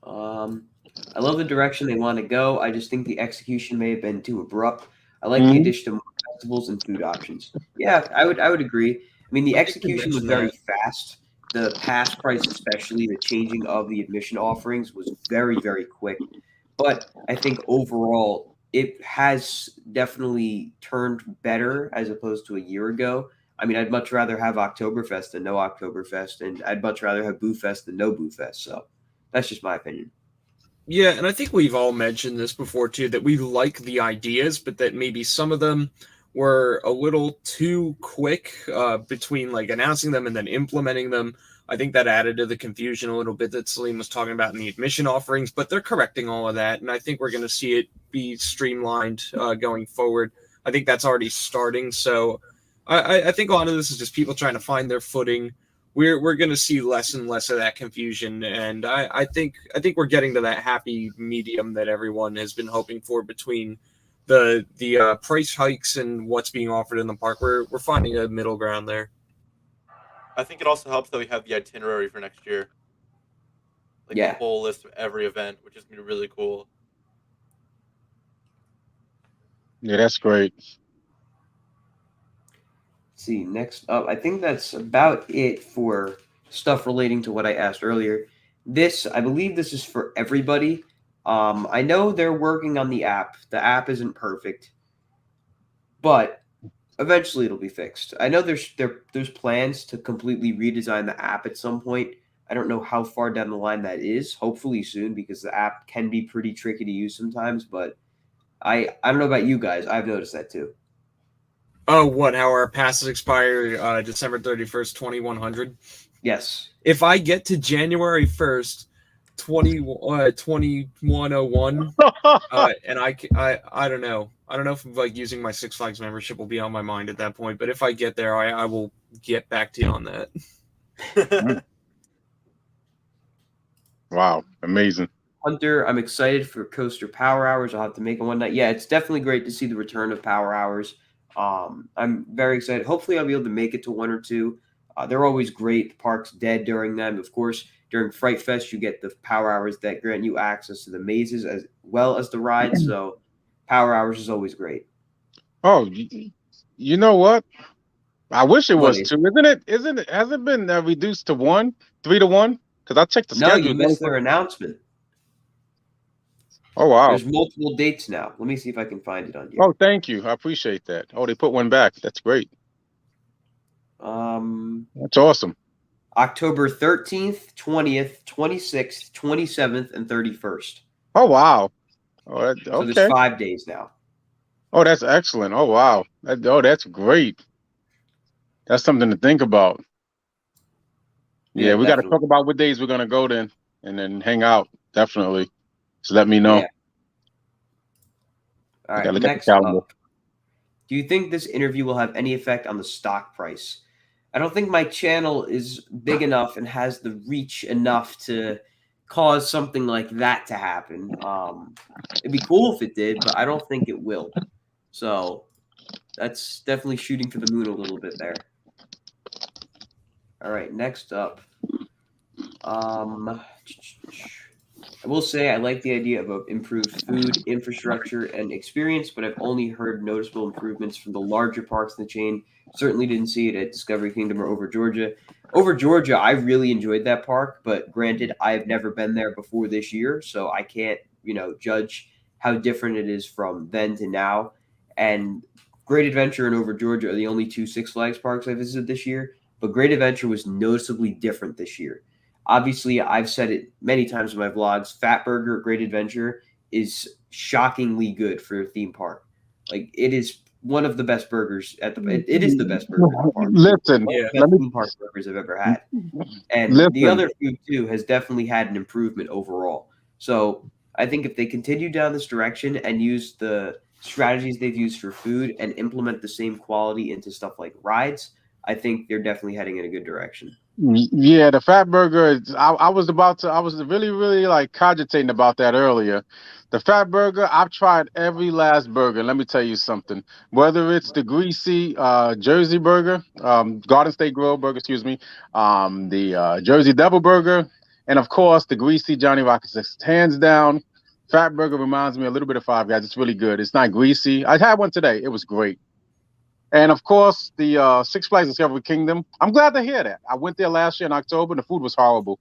A: I love the direction they want to go. I just think the execution may have been too abrupt. I like the addition of more festivals and food options. Yeah, I would agree. I mean, the execution was very fast. The pass price, especially the changing of the admission offerings, was very, very quick. But I think overall, it has definitely turned better as opposed to a year ago. I mean, I'd much rather have Oktoberfest than no Oktoberfest, and I'd much rather have Boo Fest than no Boo Fest. So that's just my opinion.
D: Yeah, and I think we've all mentioned this before too, that we like the ideas, but that maybe some of them were a little too quick between like announcing them and then implementing them. I think that added to the confusion a little bit that Selim was talking about in the admission offerings, but they're correcting all of that, and I think we're going to see it be streamlined going forward. I think that's already starting, so I think a lot of this is just people trying to find their footing. We're going to see less and less of that confusion, and I think we're getting to that happy medium that everyone has been hoping for between the price hikes and what's being offered in the park. We're finding a middle ground there.
B: I think it also helps that we have the itinerary for next year, like
A: Yeah.
B: the whole list of every event, which is going to be really cool.
E: Yeah, that's great.
A: See, next up, I think that's about it for stuff relating to what I asked earlier. I believe this is for everybody. I know they're working on the app. The app isn't perfect, but eventually it'll be fixed. I know there's plans to completely redesign the app at some point. I don't know how far down the line that is. Hopefully soon, because the app can be pretty tricky to use sometimes. But I don't know about you guys. I've noticed that too.
D: Oh, what? How our passes expire December 31st, 2100?
A: Yes.
D: If I get to January 1st, 2101, and I don't know. I don't know if like using my Six Flags membership will be on my mind at that point, but if I get there, I will get back to you on that.
E: Wow, amazing.
A: Hunter, I'm excited for Coaster Power Hours. I'll have to make it one night. Yeah, it's definitely great to see the return of Power Hours. I'm very excited. Hopefully, I'll be able to make it to one or two. They're always great. The park's dead during them. Of course, during Fright Fest, you get the Power Hours that grant you access to the mazes as well as the rides. So, Power Hours is always great.
E: Oh, you know what? I wish it was
A: What?
E: two. Isn't it? Has it been reduced to 3 to 1? Because I checked the
A: No,
E: schedule.
A: you missed their announcement.
E: Oh wow!
A: There's multiple dates now. Let me see if I can find it on here.
E: Oh, thank you. I appreciate that. Oh, they put one back. That's great. That's awesome.
A: October 13th, 20th, 26th, 27th, and 31st.
E: Oh wow! Oh,
A: So
E: okay.
A: there's 5 days now.
E: Oh, that's excellent. Oh wow! That's great. That's something to think about. Yeah, we got to talk about what days we're gonna go then, and then hang out. Definitely. Just let me know.
A: Yeah. All right, next up. Do you think this interview will have any effect on the stock price? I don't think my channel is big enough and has the reach enough to cause something like that to happen. It'd be cool if it did, but I don't think it will. So that's definitely shooting for the moon a little bit there. All right, next up. I will say I like the idea of improved food, infrastructure, and experience, but I've only heard noticeable improvements from the larger parks in the chain. Certainly didn't see it at Discovery Kingdom or Over Georgia. Over Georgia, I really enjoyed that park, but granted, I've never been there before this year, so I can't, judge how different it is from then to now. And Great Adventure and Over Georgia are the only two Six Flags parks I visited this year. but Great Adventure was noticeably different this year. Obviously, I've said it many times in my vlogs. Fat Burger at Great Adventure is shockingly good for a theme park. Like, it is one of the best burgers at the. It is the best burger at the park.
E: Listen,
A: One of the
D: Yeah.
A: best
E: let me
A: theme park burgers I've ever had. And the
E: listen.
A: other food too has definitely had an improvement overall. So I think if they continue down this direction and use the strategies they've used for food and implement the same quality into stuff like rides, I think they're definitely heading in a good direction.
E: Yeah, the fat burger. I was about to. I was really, really like cogitating about that earlier. The fat burger. I've tried every last burger. Let me tell you something. Whether it's the greasy Jersey burger, Garden State Grill burger, excuse me, the Jersey Devil burger, and of course the greasy Johnny Rockets. Hands down, fat burger reminds me a little bit of Five Guys. It's really good. It's not greasy. I had one today. It was great. And of course, the Six Flags Discovery Kingdom. I'm glad to hear that. I went there last year in October, and the food was horrible.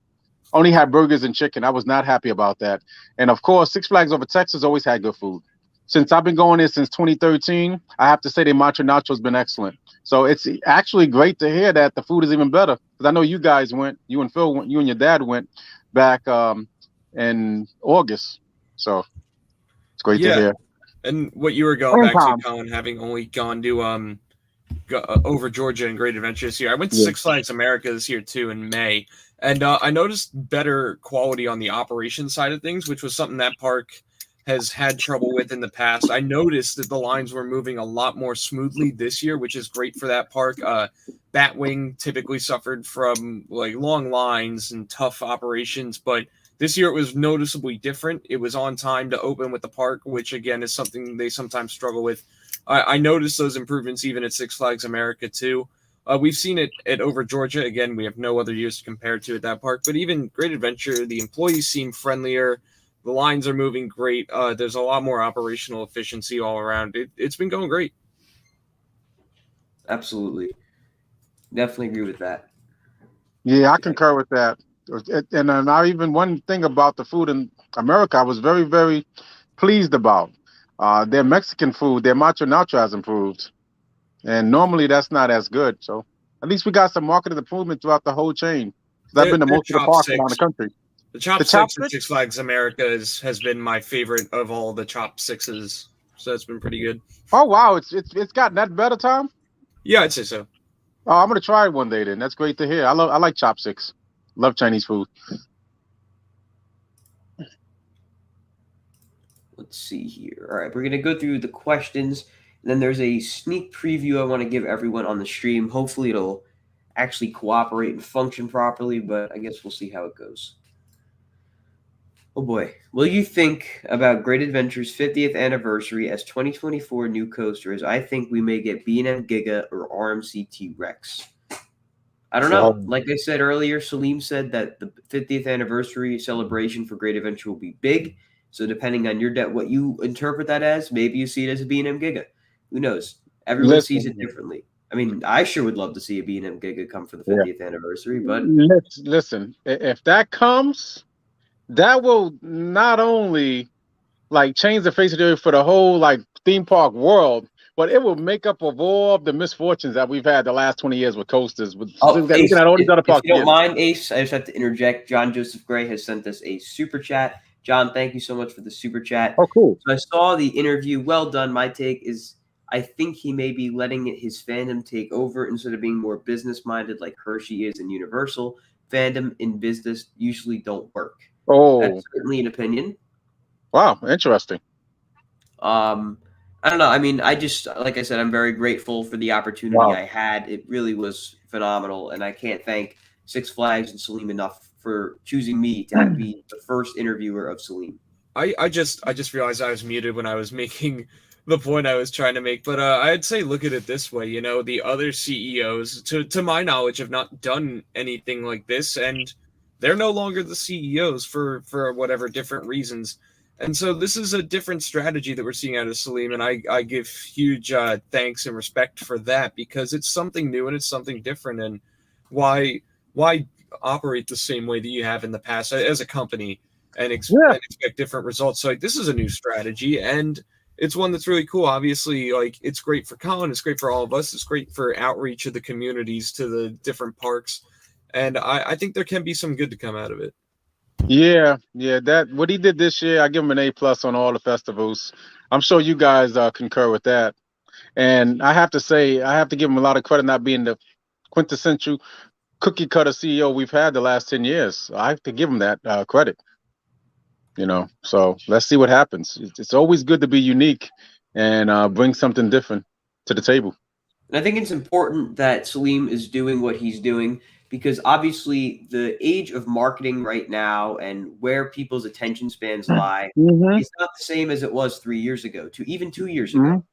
E: Only had burgers and chicken. I was not happy about that. And of course, Six Flags Over Texas always had good food. Since I've been going there since 2013, I have to say the Macho Nacho has been excellent. So it's actually great to hear that the food is even better. Because I know you guys went, you and Phil went, you and your dad went back in August. So it's great to hear.
D: And what you were going
E: And
D: back
E: Tom.
D: to, Colin, having only gone to over Georgia and Great Adventure this year. I went to
E: Yeah.
D: Six Flags America this year too in May, and I noticed better quality on the operation side of things, which was something that park has had trouble with in the past. I noticed that the lines were moving a lot more smoothly this year, which is great for that park. Batwing typically suffered from like long lines and tough operations, but this year it was noticeably different. It was on time to open with the park, which again is something they sometimes struggle with. I noticed those improvements even at Six Flags America too. We've seen it at Over Georgia. Again, we have no other years to compare to at that park, but even Great Adventure, the employees seem friendlier. The lines are moving great. There's a lot more operational efficiency all around. It's been going great.
A: Absolutely. Definitely agree with that.
E: Yeah, I concur with that. And now even one thing about the food in America, I was very, very pleased about. Their Mexican food, their macho nacho has improved. And normally that's not as good. So at least we got some market improvement throughout the whole chain. Because I've been to
D: Their
E: most of the parks around the country.
D: The Chop
E: The
D: Six
E: chopsticks?
D: at Six Flags America has been my favorite of all the Chop Sixes. So that's been pretty good.
E: Oh wow, it's gotten that better, Tom.
D: Yeah, I'd say so.
E: Oh, I'm gonna try it one day then. That's great to hear. I like chopsticks. Love Chinese food.
A: Let's see here. All right, we're going to go through the questions. And then there's a sneak preview I want to give everyone on the stream. Hopefully it'll actually cooperate and function properly, but I guess we'll see how it goes. Oh boy. Will you think about Great Adventure's 50th anniversary as 2024 new coasters? I think we may get B&M Giga or RMC T-Rex. I don't know. Like I said earlier, Selim said that the 50th anniversary celebration for Great Adventure will be big. So depending on your what you interpret that as, maybe you see it as a B&M Giga. Who knows? Everyone sees it differently. I mean, I sure would love to see a B&M Giga come for the 50th anniversary, but
E: listen, if that comes, that will not only like change the face of the earth for the whole like theme park world, but it will make up of all the misfortunes that we've had the last 20 years with coasters. With
A: Ace,
E: at all these other parks.
A: If you don't mind, Ace, I just have to interject. John Joseph Gray has sent us a super chat. John, thank you so much for the super chat.
E: Oh, cool.
A: So I saw the interview. Well done. My take is I think he may be letting his fandom take over instead of being more business-minded like Hershey is in Universal. Fandom in business usually don't work.
E: Oh.
A: That's certainly an opinion.
E: Wow, interesting.
A: I don't know. I mean, I just, like I said, I'm very grateful for the opportunity I had. It really was phenomenal, and I can't thank Six Flags and Selim enough for choosing me to be the first interviewer of Selim.
D: I just realized I was muted when I was making the point I was trying to make, but I'd say look at it this way. You know, the other CEOs, to my knowledge, have not done anything like this, and they're no longer the CEOs for whatever different reasons. And so this is a different strategy that we're seeing out of Selim, and I give huge thanks and respect for that because it's something new and it's something different. And why operate the same way that you have in the past as a company and expect different results? So like, this is a new strategy, and it's one that's really cool. Obviously, like it's great for Colin, it's great for all of us, it's great for outreach of the communities to the different parks, and I think there can be some good to come out of it.
E: Yeah, that what he did this year, I give him an A+ on all the festivals. I'm sure you guys concur with that. And I have to say, I have to give him a lot of credit not being the quintessential cookie cutter CEO we've had the last 10 years. I have to give him that credit. So let's see what happens. It's always good to be unique and bring something different to the table.
A: And I think it's important that Selim is doing what he's doing because obviously the age of marketing right now and where people's attention spans lie
E: Mm-hmm.
A: is not the same as it was 3 years ago, even 2 years
E: Mm-hmm.
A: ago.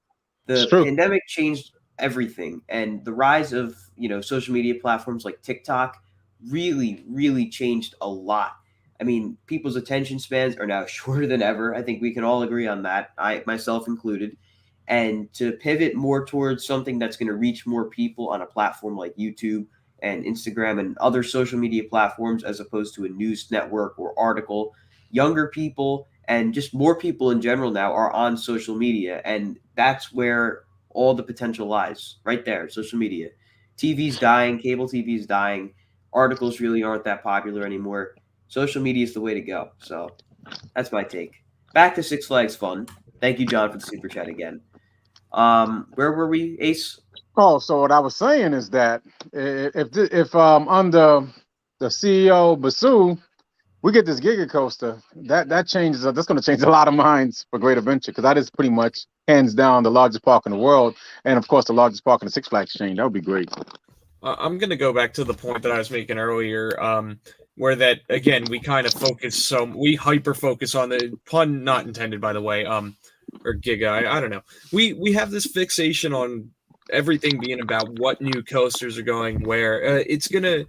E: It's
A: The
E: true.
A: pandemic changed everything, and the rise of social media platforms like TikTok really, really changed a lot. I mean, people's attention spans are now shorter than ever. I think we can all agree on that, I myself included. And to pivot more towards something that's going to reach more people on a platform like YouTube and Instagram and other social media platforms, as opposed to a news network or article, younger people and just more people in general now are on social media. And that's where all the potential lies, right there. Social media. TV's dying, cable TV's dying, articles really aren't that popular anymore. Social media is the way to go. So that's my take. Back to Six Flags Fun. Thank you, John, for the super chat again. Where were we, Ace?
E: Oh, so what I was saying is that if under the CEO Bassoul, we get this Giga Coaster, that changes. That's going to change a lot of minds for Great Adventure because that is pretty much hands down the largest park in the world, and of course the largest park in the Six Flags chain. That would be great.
D: I'm going to go back to the point that I was making earlier, where that, again, we kind of we hyper-focus on the, pun not intended, by the way, or Giga, I don't know. We have this fixation on everything being about what new coasters are going where. It's going to,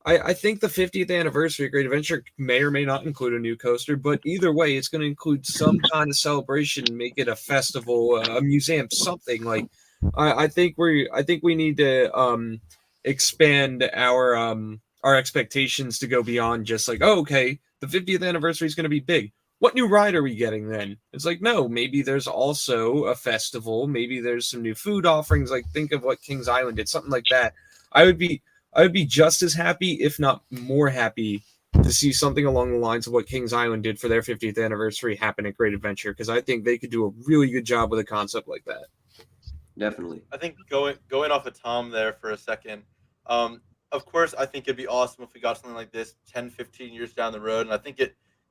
D: I think the 50th anniversary of Great Adventure may or may not include a new coaster, but either way, it's going to include some kind of celebration, make it a festival, a museum, something like. I think we need to expand our expectations to go beyond just like, oh, okay, the 50th anniversary is going to be big. What new ride are we getting then? It's like, no, maybe there's also a festival. Maybe there's some new food offerings. Like, think of what Kings Island did, something like that. I would be just as happy, if not more happy, to see something along the lines of what Kings Island did for their 50th anniversary happen at Great Adventure, because I think they could do a really good job with a concept like that.
A: Definitely.
B: I think going off of Tom there for a second, of course, I think it'd be awesome if we got something like this 10, 15 years down the road. And I think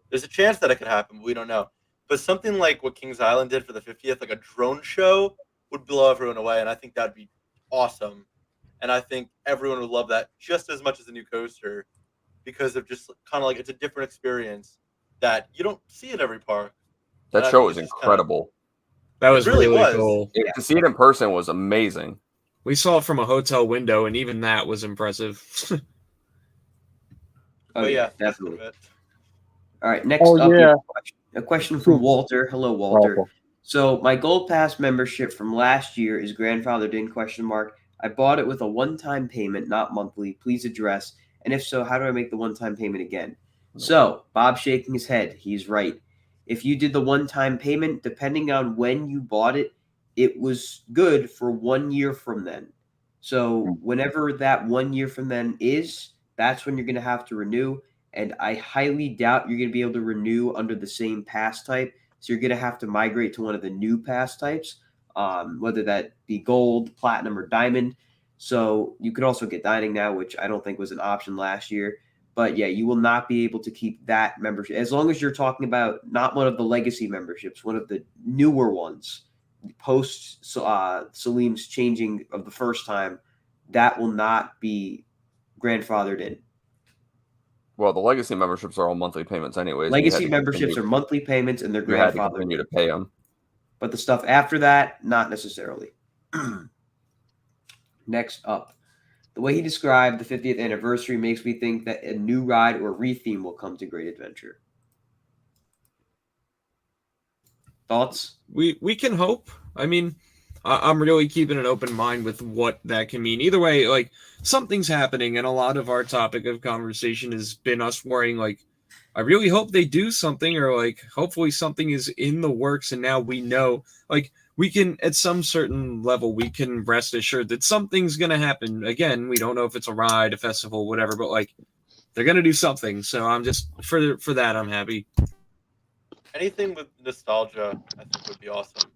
B: there's a chance that it could happen, but we don't know. But something like what Kings Island did for the 50th, like a drone show, would blow everyone away. And I think that'd be awesome. And I think everyone would love that just as much as a new coaster because of just kind of like it's a different experience that you don't see at every park.
C: That show was incredible.
D: That was really
B: was.
D: cool.
C: Yeah, to see it in person was amazing.
D: We saw it from a hotel window, and even that was impressive.
A: Oh,
B: yeah,
A: definitely.
B: All
A: right, next up, a question from Walter. Hello, Walter. So my Gold Pass membership from last year is grandfathered in, ? I bought it with a one-time payment, not monthly. Please address. And if so, how do I make the one-time payment again? So Bob's shaking his head. He's right. If you did the one-time payment, depending on when you bought it, it was good for 1 year from then. So whenever that 1 year from then is, that's when you're going to have to renew. And I highly doubt you're going to be able to renew under the same pass type. So you're going to have to migrate to one of the new pass types, whether that be gold, platinum, or diamond. So you could also get dining now, which I don't think was an option last year. But yeah, you will not be able to keep that membership as long as you're talking about not one of the legacy memberships, one of the newer ones. Post Selim's changing of the first time, that will not be grandfathered in.
C: Well, the legacy memberships are all monthly payments anyways.
A: Legacy memberships are monthly payments and they're grandfathered.
C: You had to continue to pay them.
A: But the stuff after that, not necessarily. Next up. The way he described the 50th anniversary makes me think that a new ride or retheme will come to Great Adventure. Thoughts?
D: We can hope. I mean, I'm really keeping an open mind with what that can mean. Either way, like, something's happening, and a lot of our topic of conversation has been us worrying, like, I really hope they do something, or like hopefully something is in the works, and now we know, like we can at some certain level we can rest assured that something's gonna happen. Again, we don't know if it's a ride, a festival, whatever, but like they're gonna do something. So I'm just for that I'm happy.
B: Anything with nostalgia, I think, would be awesome.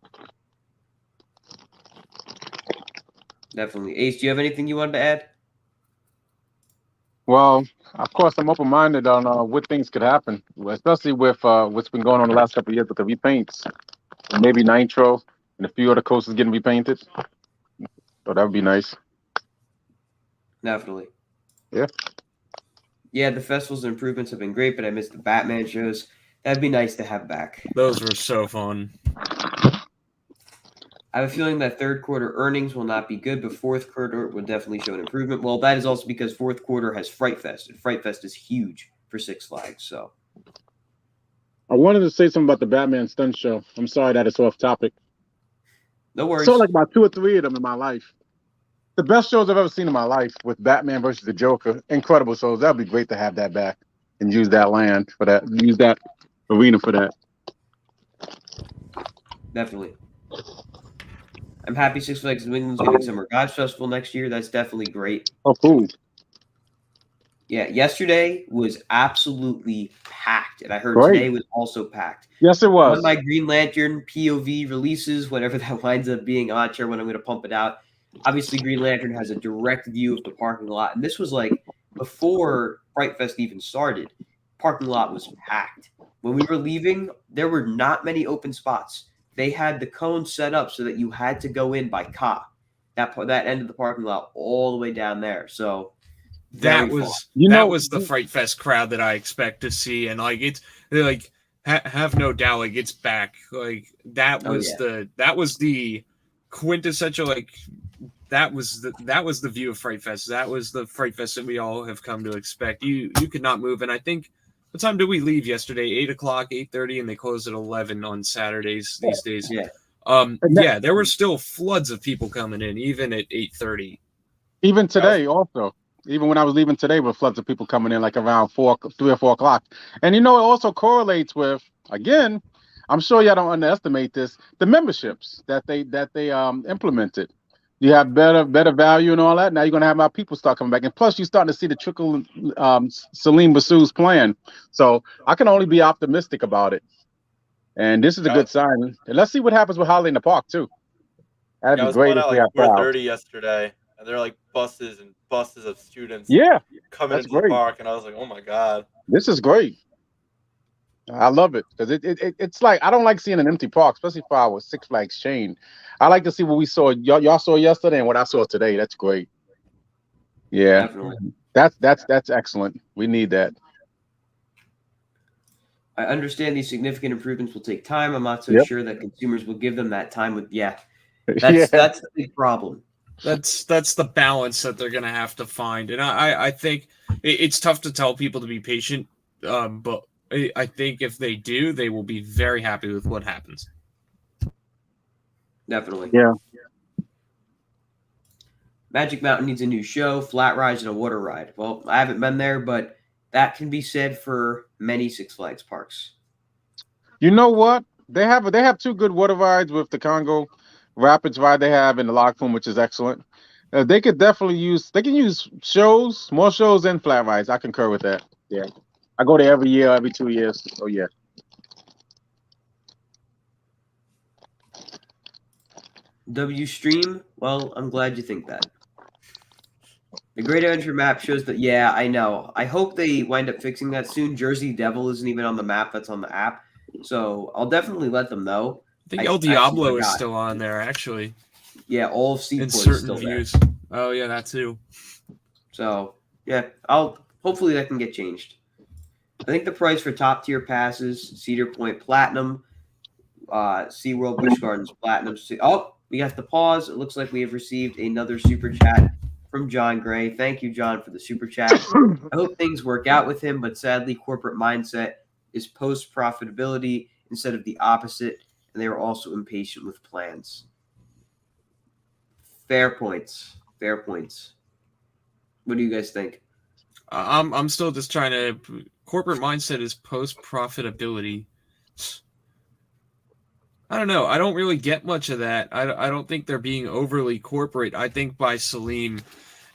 A: Definitely. Ace, do you have anything you wanted to add?
E: Well, of course, I'm open-minded on what things could happen, especially with what's been going on the last couple of years with the repaints. Maybe Nitro and a few other coasters getting repainted. So that would be nice.
A: Definitely.
E: Yeah.
A: Yeah, the festivals and improvements have been great, but I missed the Batman shows. That'd be nice to have back.
D: Those were so fun.
A: I have a feeling that third quarter earnings will not be good, but fourth quarter will definitely show an improvement. Well, that is also because fourth quarter has Fright Fest, and Fright Fest is huge for Six Flags. So
E: I wanted to say something about the Batman stunt show. I'm sorry that it's off topic.
A: no worries.
E: Saw like about 2 or 3 of them in my life. The best shows I've ever seen in my life with Batman versus the Joker. Incredible shows. That'd be great to have that back and use that land for that. Use that arena for that.
A: Definitely. I'm happy Six Flags New England's getting Summer Gods Festival next year. That's definitely great.
E: Oh, cool.
A: Yeah, yesterday was absolutely packed, and I heard
E: Great.
A: today was also packed.
E: Yes, it was.
A: On my Green Lantern POV releases, whatever that winds up being, I'm not sure when I'm going to pump it out. Obviously, Green Lantern has a direct view of the parking lot, and this was like before Fright Fest even started. Parking lot was packed. When we were leaving, there were not many open spots. They had the cones set up so that you had to go in by cop. That end of the parking lot all the way down there. So
D: That
A: very
D: was
E: far.
D: was the Fright Fest crowd that I expect to see, and like it's like have no doubt, like it's back. Like that was that was the quintessential, like that was the view of Fright Fest. That was the Fright Fest that we all have come to expect. You could not move, and I think what time did we leave yesterday? 8:00, 8:30, and they close at 11 on Saturdays these days.
A: Yeah.
D: Yeah, there were still floods of people coming in, even at 8:30.
E: Even today, also. Even when I was leaving today, with floods of people coming in, like around 3 or 4 o'clock. And it also correlates with, again, I'm sure y'all don't underestimate this, the memberships that they implemented. You have better value and all that. Now you're gonna have my people start coming back, and plus you're starting to see the trickle. Selim Bassoul's plan, so I can only be optimistic about it. And this is a good sign. And let's see what happens with Holiday in the Park too. That'd be great if we have crowds.
B: 4:30 yesterday, and there are like buses and buses of students.
E: Yeah,
B: coming into the park, and I was like, oh my god,
E: this is great. I love it because it's like I don't like seeing an empty park, especially for our Six Flags chain. I like to see what we saw. Y'all saw yesterday and what I saw today. That's great. Yeah,
A: definitely.
E: That's excellent. We need that.
A: I understand these significant improvements will take time. I'm not so sure that consumers will give them that time. That's the big problem.
D: That's the balance that they're gonna have to find, and I think it's tough to tell people to be patient, but I think if they do, they will be very happy with what happens.
A: Definitely.
E: Yeah.
A: Magic Mountain needs a new show, flat rides, and a water ride. Well, I haven't been there, but that can be said for many Six Flags parks.
E: You know what? They have 2 good water rides with the Congo Rapids ride they have in the Lock Room, which is excellent. They could definitely use shows, more shows and flat rides. I concur with that. Yeah. I go there every year, every 2 years. So yeah.
A: W Stream, well, I'm glad you think that. The Great Adventure map shows that, yeah, I know. I hope they wind up fixing that soon. Jersey Devil isn't even on the map that's on the app. So I'll definitely let them know.
D: I think El Diablo is still on there, actually.
A: Yeah, all of Seaport
D: in certain
A: is still
D: views.
A: there.
D: Oh, yeah, that too.
A: So, yeah, hopefully that can get changed. I think the price for top tier passes, Cedar Point Platinum, SeaWorld Busch Gardens Platinum. Oh, we have to pause. It looks like we have received another super chat from John Gray. Thank you, John, for the super chat. I hope things work out with him, but sadly, corporate mindset is post profitability instead of the opposite, and they are also impatient with plans. Fair points. Fair points. What do you guys think?
D: I'm still just trying to corporate mindset is post profitability. I don't know. I don't really get much of that. I don't think they're being overly corporate. I think by Selim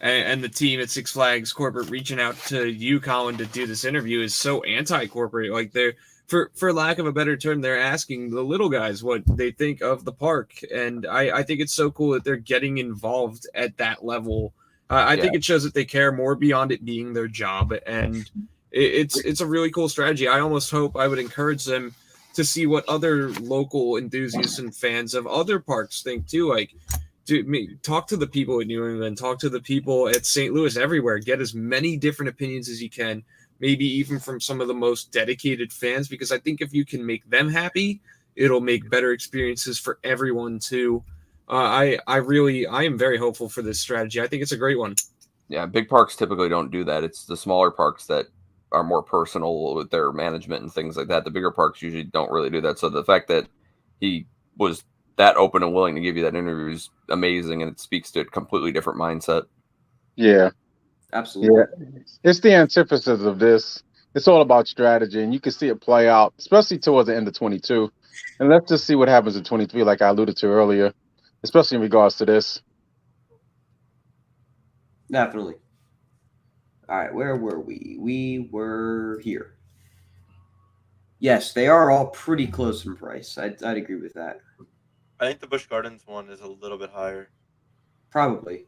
D: and the team at Six Flags Corporate reaching out to you, Colin, to do this interview is so anti-corporate. Like they're, for lack of a better term, they're asking the little guys what they think of the park. And I think it's so cool that they're getting involved at that level. I think it shows that they care more beyond it being their job. And it's a really cool strategy. I almost hope I would encourage them to see what other local enthusiasts and fans of other parks think too. Like, talk to the people at New England, talk to the people at St. Louis, everywhere. Get as many different opinions as you can, maybe even from some of the most dedicated fans, because I think if you can make them happy, it'll make better experiences for everyone too. I am very hopeful for this strategy. I think it's a great one.
C: Yeah, big parks typically don't do that. It's the smaller parks that are more personal with their management and things like that. The bigger parks usually don't really do that. So the fact that he was that open and willing to give you that interview is amazing, and it speaks to a completely different mindset.
E: Yeah,
A: Absolutely.
E: yeah. It's the antithesis of this. It's all about strategy, and you can see it play out, especially towards the end of 22. And let's just see what happens in 23, like I alluded to earlier, especially in regards to this.
A: Definitely. All right, where were we? We were here. Yes, they are all pretty close in price. I'd agree with that.
B: I think the Busch Gardens one is a little bit higher.
A: Probably.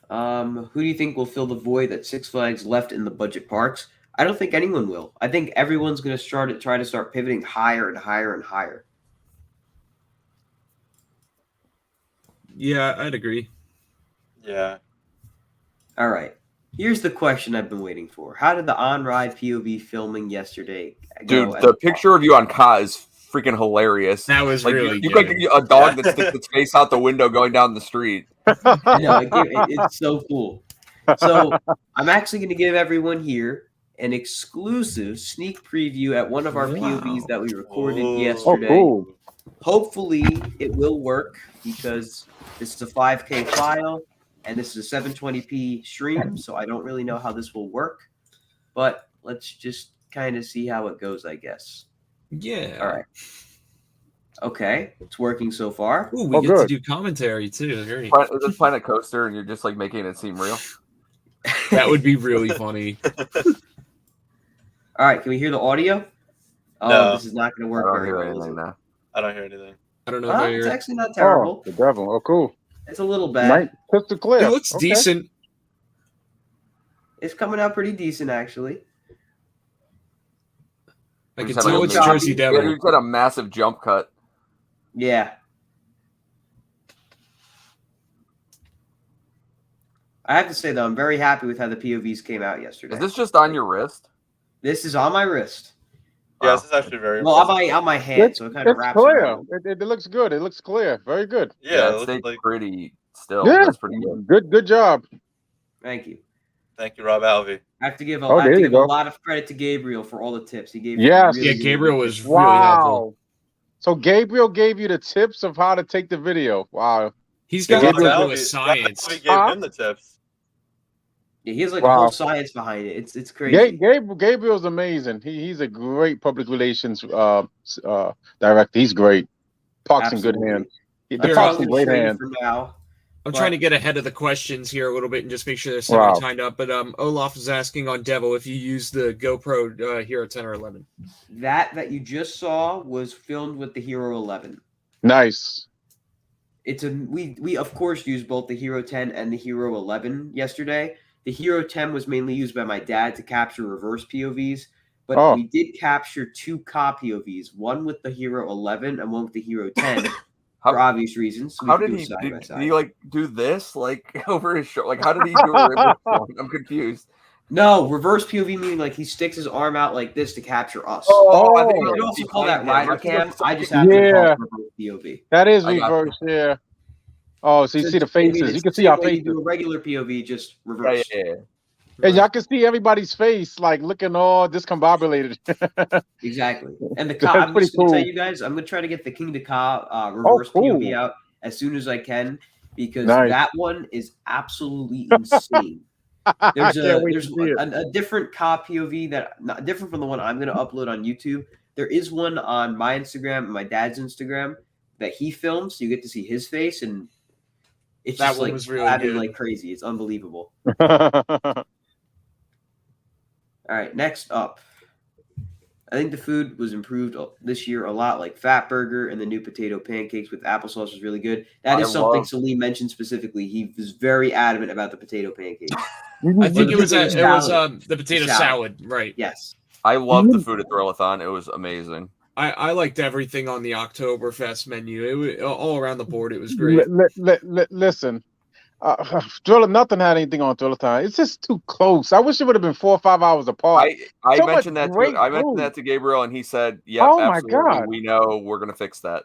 A: Who do you think will fill the void that Six Flags left in the budget parks? I don't think anyone will. I think everyone's going to try to start pivoting higher and higher and higher.
D: Yeah, I'd agree.
B: Yeah.
A: All right. Here's the question I've been waiting for. How did the on-ride POV filming yesterday go?
C: Dude, the picture of you on Ka is freaking hilarious.
D: That was
C: like,
D: really
C: you
D: good.
C: like a dog that sticks its face out the window going down the street.
A: No, it's so cool. So I'm actually going to give everyone here an exclusive sneak preview at one of our POVs that we recorded yesterday.
E: Oh, cool.
A: Hopefully it will work because this is a 5K file and this is a 720p stream, so I don't really know how this will work. But let's just kind of see how it goes, I guess.
D: Yeah.
A: All right. Okay, it's working so far.
D: Ooh, we get
E: good.
D: to do commentary too. Great.
C: Is this Planet Coaster and you're just like making it seem real?
D: That would be really funny.
A: All right, can we hear the audio? Oh,
B: No.
A: this is not going to
C: I
A: work
C: don't
A: very
C: hear
A: well. Is
C: anything
A: it?
C: now.
B: I don't hear anything.
D: I don't know if I
A: It's
D: hear it.
A: actually not terrible.
E: Oh, the devil. Oh, cool.
A: It's a little bad.
E: Nice. Crystal clear.
D: It looks
E: Okay.
D: decent.
A: It's coming out pretty decent, actually.
D: I can
C: Just had
D: tell
C: a
D: it's
C: big-
D: Jersey
C: Yeah,
D: Devil.
C: you got a massive jump cut.
A: Yeah. I have to say, though, I'm very happy with how the POVs came out yesterday.
C: Is this just on your wrist?
A: This is on my wrist.
B: Yeah, this is actually very
A: Well,
B: impressive.
A: on my hand, so it kind of
E: It's
A: wraps
E: clear.
A: around.
E: It looks good. It looks clear. Very good.
B: Yeah,
C: it
B: it
C: stayed
B: looks like.
C: pretty still.
E: Yeah.
C: That's pretty good.
E: Good job.
A: Thank you.
B: Thank you, Rob Alvey.
A: I have to give
E: Oh, there you
A: a
E: go.
A: lot of credit to Gabriel for all the tips he gave.
E: Yes.
A: Really,
D: Yeah,
A: really
D: Gabriel
A: good
D: was
A: tips.
D: really helpful.
E: Wow. So Gabriel gave you the tips of how to take the video. Wow.
D: He's got
E: Yeah,
D: into
E: Rob
D: it with science.
B: Rob Alvey gave him the tips.
A: Yeah, he has like a
E: Wow.
A: whole science behind it. It's crazy.
E: Gabriel's amazing. He's a great public relations director. He's great. Parks in good
A: Absolutely.
E: hands. The
A: I'm
E: Parks in
A: gonna
E: great
A: show you
E: hands.
A: for now.
D: I'm
A: But-
D: trying to get ahead of the questions here a little bit and just make sure they're
E: Wow.
D: semi-timed up. But Olaf is asking on Devil if you use the GoPro Hero 10 or 11.
A: That you just saw was filmed with the Hero 11.
E: Nice.
A: We of course used both the Hero 10 and the Hero 11 yesterday. The Hero 10 was mainly used by my dad to capture reverse POVs, but
E: Oh.
A: we did capture two Ka POVs, one with the Hero 11 and one with the Hero 10
C: How-
A: for obvious reasons. So we
C: How
A: could
C: did
A: do
C: he?
A: side by
C: Did
A: side.
C: he like do this like over his shoulder? Like how did he do a reverse one? I'm confused.
A: No, reverse POV meaning like he sticks his arm out like this to capture us.
E: Oh,
C: I think
A: You
C: I
A: could
C: can
A: also
C: see
A: call that
C: behind him.
A: rider
C: I think
A: cam.
C: that's
A: I just
C: something-
A: have to call
E: Yeah.
A: it reverse POV.
E: That is
C: I got
E: reverse, yeah. Oh, so you see the faces. You can see our
A: When you
E: faces.
A: do a regular POV, just
C: Yeah,
A: reverse.
C: yeah.
E: And y'all can see everybody's face, like looking all discombobulated.
A: Exactly. And the
E: That's
A: Ka, I'm
E: pretty
A: just gonna tell
E: cool.
A: you guys, I'm gonna try to get the King to Ka reverse
E: cool.
A: POV out as soon as I can because
E: Nice.
A: that one is absolutely insane.
E: I can't wait to see it.
A: a different cop POV that not different from the one I'm going to upload on YouTube. There is one on my Instagram and my dad's Instagram that he films, so you get to see his face, and it's
D: That
A: just
D: one
A: like
D: was really
A: blabbing
D: good.
A: like crazy. It's unbelievable. All right, next up. I think the food was improved this year a lot, like Fat Burger and the new potato pancakes with applesauce was really good. That is something Selim mentioned specifically. He was very adamant about the potato pancakes.
D: I think
A: the
D: it was
A: salad.
D: the potato
A: The
D: salad, right?
A: Yes.
C: I loved the food at Thrillathon. It was amazing.
D: I liked everything on the Oktoberfest menu. It was all around the board. It was great.
E: Listen, Thriller, nothing had anything on Thriller Time. It's just too close. I wish it would have been 4 or 5 hours apart.
C: I
E: So
C: mentioned
E: much
C: that
E: great
C: I mentioned
E: food.
C: that to Gabriel, and he said, "Yep,
E: Oh my
C: absolutely.
E: God.
C: We know. We're gonna fix that."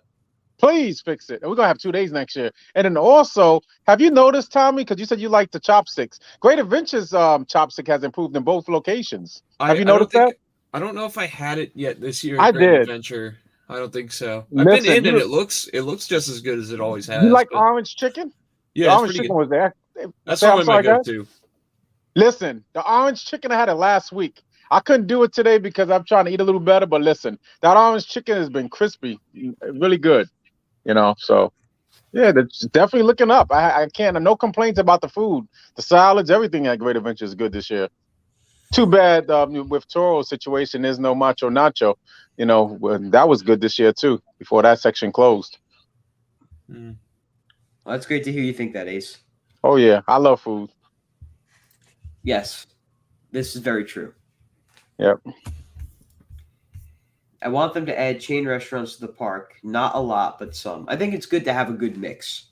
E: Please fix it. We're gonna have 2 days next year. And then also, have you noticed, Tommy? Because you said you like the chopsticks. Great Adventures chopstick has improved in both locations. Have you noticed that?
D: I don't know if I had it yet this year.
E: I
D: Great
E: did.
D: Adventure. I don't think so.
E: Listen,
D: I've been in, and it looks just as good as it always has.
E: You like
D: but-
E: orange chicken?
D: Yeah,
E: The
D: it's
E: orange
D: pretty
E: chicken
D: good.
E: was there.
D: That's
E: Say, I'm
D: probably my
E: sorry, guys.
D: go-to.
E: Listen, the orange chicken, I had it last week. I couldn't do it today because I'm trying to eat a little better. But listen, that orange chicken has been crispy, really good. So yeah, that's definitely looking up. I can't. No complaints about the food, the salads, everything at Great Adventure is good this year. Too bad with Toro's situation, there's no Macho Nacho. That was good this year too. Before that section closed.
A: Well, that's great to hear you think that, Ace.
E: Oh yeah, I love food.
A: Yes, this is very true.
E: Yep.
A: I want them to add chain restaurants to the park. Not a lot, but some. I think it's good to have a good mix.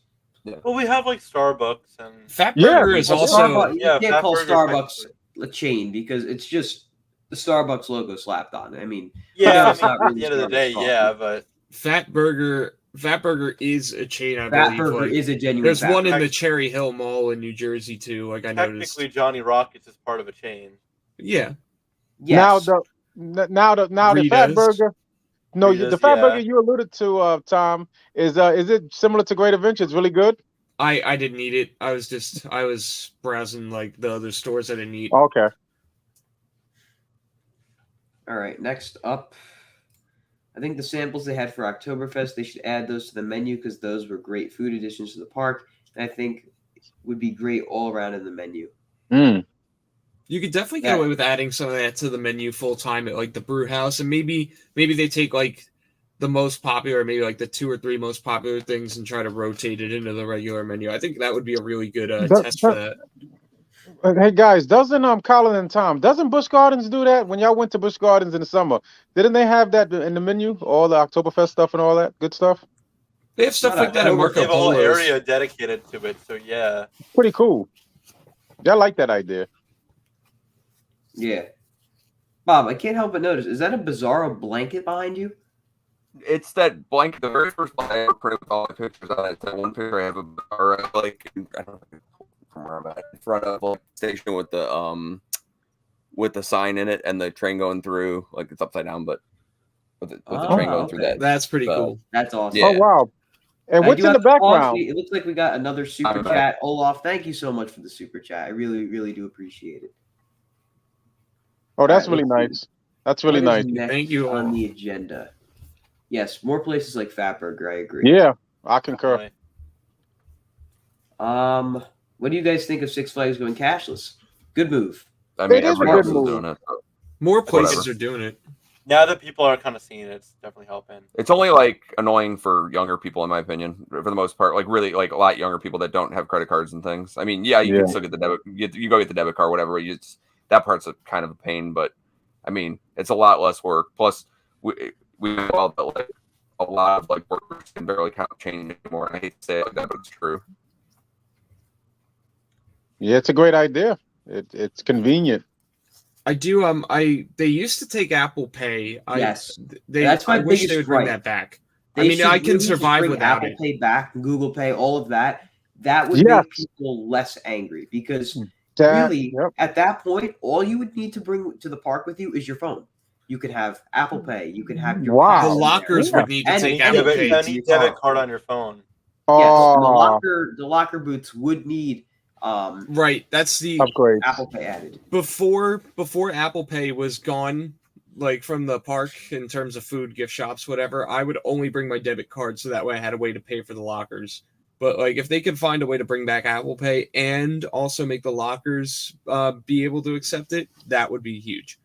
B: Well, we have like Starbucks and
D: Fat
E: Yeah,
D: Burger is
A: Well,
D: also
A: Starbucks, you
B: yeah,
A: can't
B: Fat
A: call
B: Burger's
A: Starbucks
B: technically-
A: a chain because it's just the Starbucks logo slapped on it. I mean,
B: yeah.
A: it's not
B: At
A: really
B: the end of the day,
A: Starbucks
B: yeah,
A: coffee.
B: but
D: Fat Burger. Fat Burger is a chain, I
A: Fat
D: believe.
A: Burger
D: like,
A: is a genuine.
D: there's
A: Fat
D: one in
A: Burger.
D: the Cherry Hill Mall in New Jersey too. Like I noticed.
B: technically Johnny Rockets is part of a chain.
D: Yeah.
A: Yes.
E: Now the Fat
D: Rita's.
E: Burger. No, the
B: Rita's,
E: Fat
B: yeah.
E: Burger you alluded to, Tom, is it similar to Great Adventure? It's really good.
D: I didn't eat it. I was browsing like the other stores I didn't eat.
E: Okay.
A: All right. Next up, I think the samples they had for Oktoberfest, they should add those to the menu because those were great food additions to the park. And I think would be great all around in the menu.
D: You could definitely get away with adding some of that to the menu full time at like the brew house, and maybe they take like the most popular, maybe like the 2 or 3 most popular things, and try to rotate it into the regular menu. I think that would be a really good test for that.
E: Hey guys, doesn't Colin and Tom, doesn't Busch Gardens do that? When y'all went to Busch Gardens in the summer, didn't they have that in the menu? All the Oktoberfest stuff and all that good stuff?
D: They have stuff like that at
B: They
D: Marco
B: have a whole
D: Polo's.
B: area dedicated to it, so yeah.
E: Pretty cool. Yeah, I like that idea.
A: Yeah. Bob, I can't help but notice, is that a Bizarro blanket behind you?
C: It's that blanket. The very first one I ever printed with all my pictures on it. It's that one picture I have of like I don't know from where I'm at, in front of like station with the sign in it and the train going through, like it's upside down, but with the train going through that.
D: That's pretty
C: So,
D: cool.
A: That's awesome.
C: Yeah.
E: Oh wow. And
A: I
E: what's
A: do
E: in the
A: have to pause.
E: background?
A: It looks like we got another super
C: I'm
A: chat. Olaf, thank you so much for the super chat. I really, really do appreciate it.
E: Oh, that's
A: All right,
E: really
A: let's see.
E: nice. That's really
A: What is
E: nice.
A: next
D: Thank you,
A: on
D: Olaf.
A: the agenda. Yes, more places like Fat Burger. I agree.
E: Yeah, I concur.
B: Definitely.
A: What do you guys think of Six Flags going cashless? Good move.
C: I mean,
E: It is a
C: everybody else
E: good
C: is
E: move.
C: doing it.
D: More places
C: Whatever.
D: are doing it.
B: Now that people are kind of seeing it, it's definitely helping.
C: It's only like annoying for younger people, in my opinion, for the most part. Like really, like a lot younger people that don't have credit cards and things. I mean, yeah, you can still get the debit. You go get the debit card, whatever. That part's kind of a pain, but I mean, it's a lot less work. Plus, we know all that like a lot of like workers can barely count change anymore. And I hate to say it like that, but it's true.
E: Yeah, it's a great idea. It's convenient.
D: I do. They used to take Apple Pay.
A: Yes.
D: That's
A: my
D: I wish
A: biggest
D: they would bring
A: gripe.
D: that back.
A: They
D: I mean,
A: should
D: I can
A: really just
D: survive
A: bring
D: without
A: Apple
D: it.
A: Pay back, Google Pay, all of that. That would
E: Yes.
A: make people less angry because
E: That-
A: really,
E: yep.
A: at that point, all you would need to bring to the park with you is your phone. You could have Apple Pay. You could have your
E: Wow.
D: The
A: pass in there.
D: lockers
E: Yeah.
D: would need to
A: And
D: take
A: any
D: Apple
A: debit-
D: Pay.
B: Any debit card on your phone.
A: Yes, and
E: Oh,
A: the locker booths would need
D: Right. That's the
E: Upgrades.
A: Apple Pay added.
D: before Apple Pay was gone, like from the park in terms of food, gift shops, whatever. I would only bring my debit card, so that way I had a way to pay for the lockers. But like, if they could find a way to bring back Apple Pay and also make the lockers be able to accept it, that would be huge.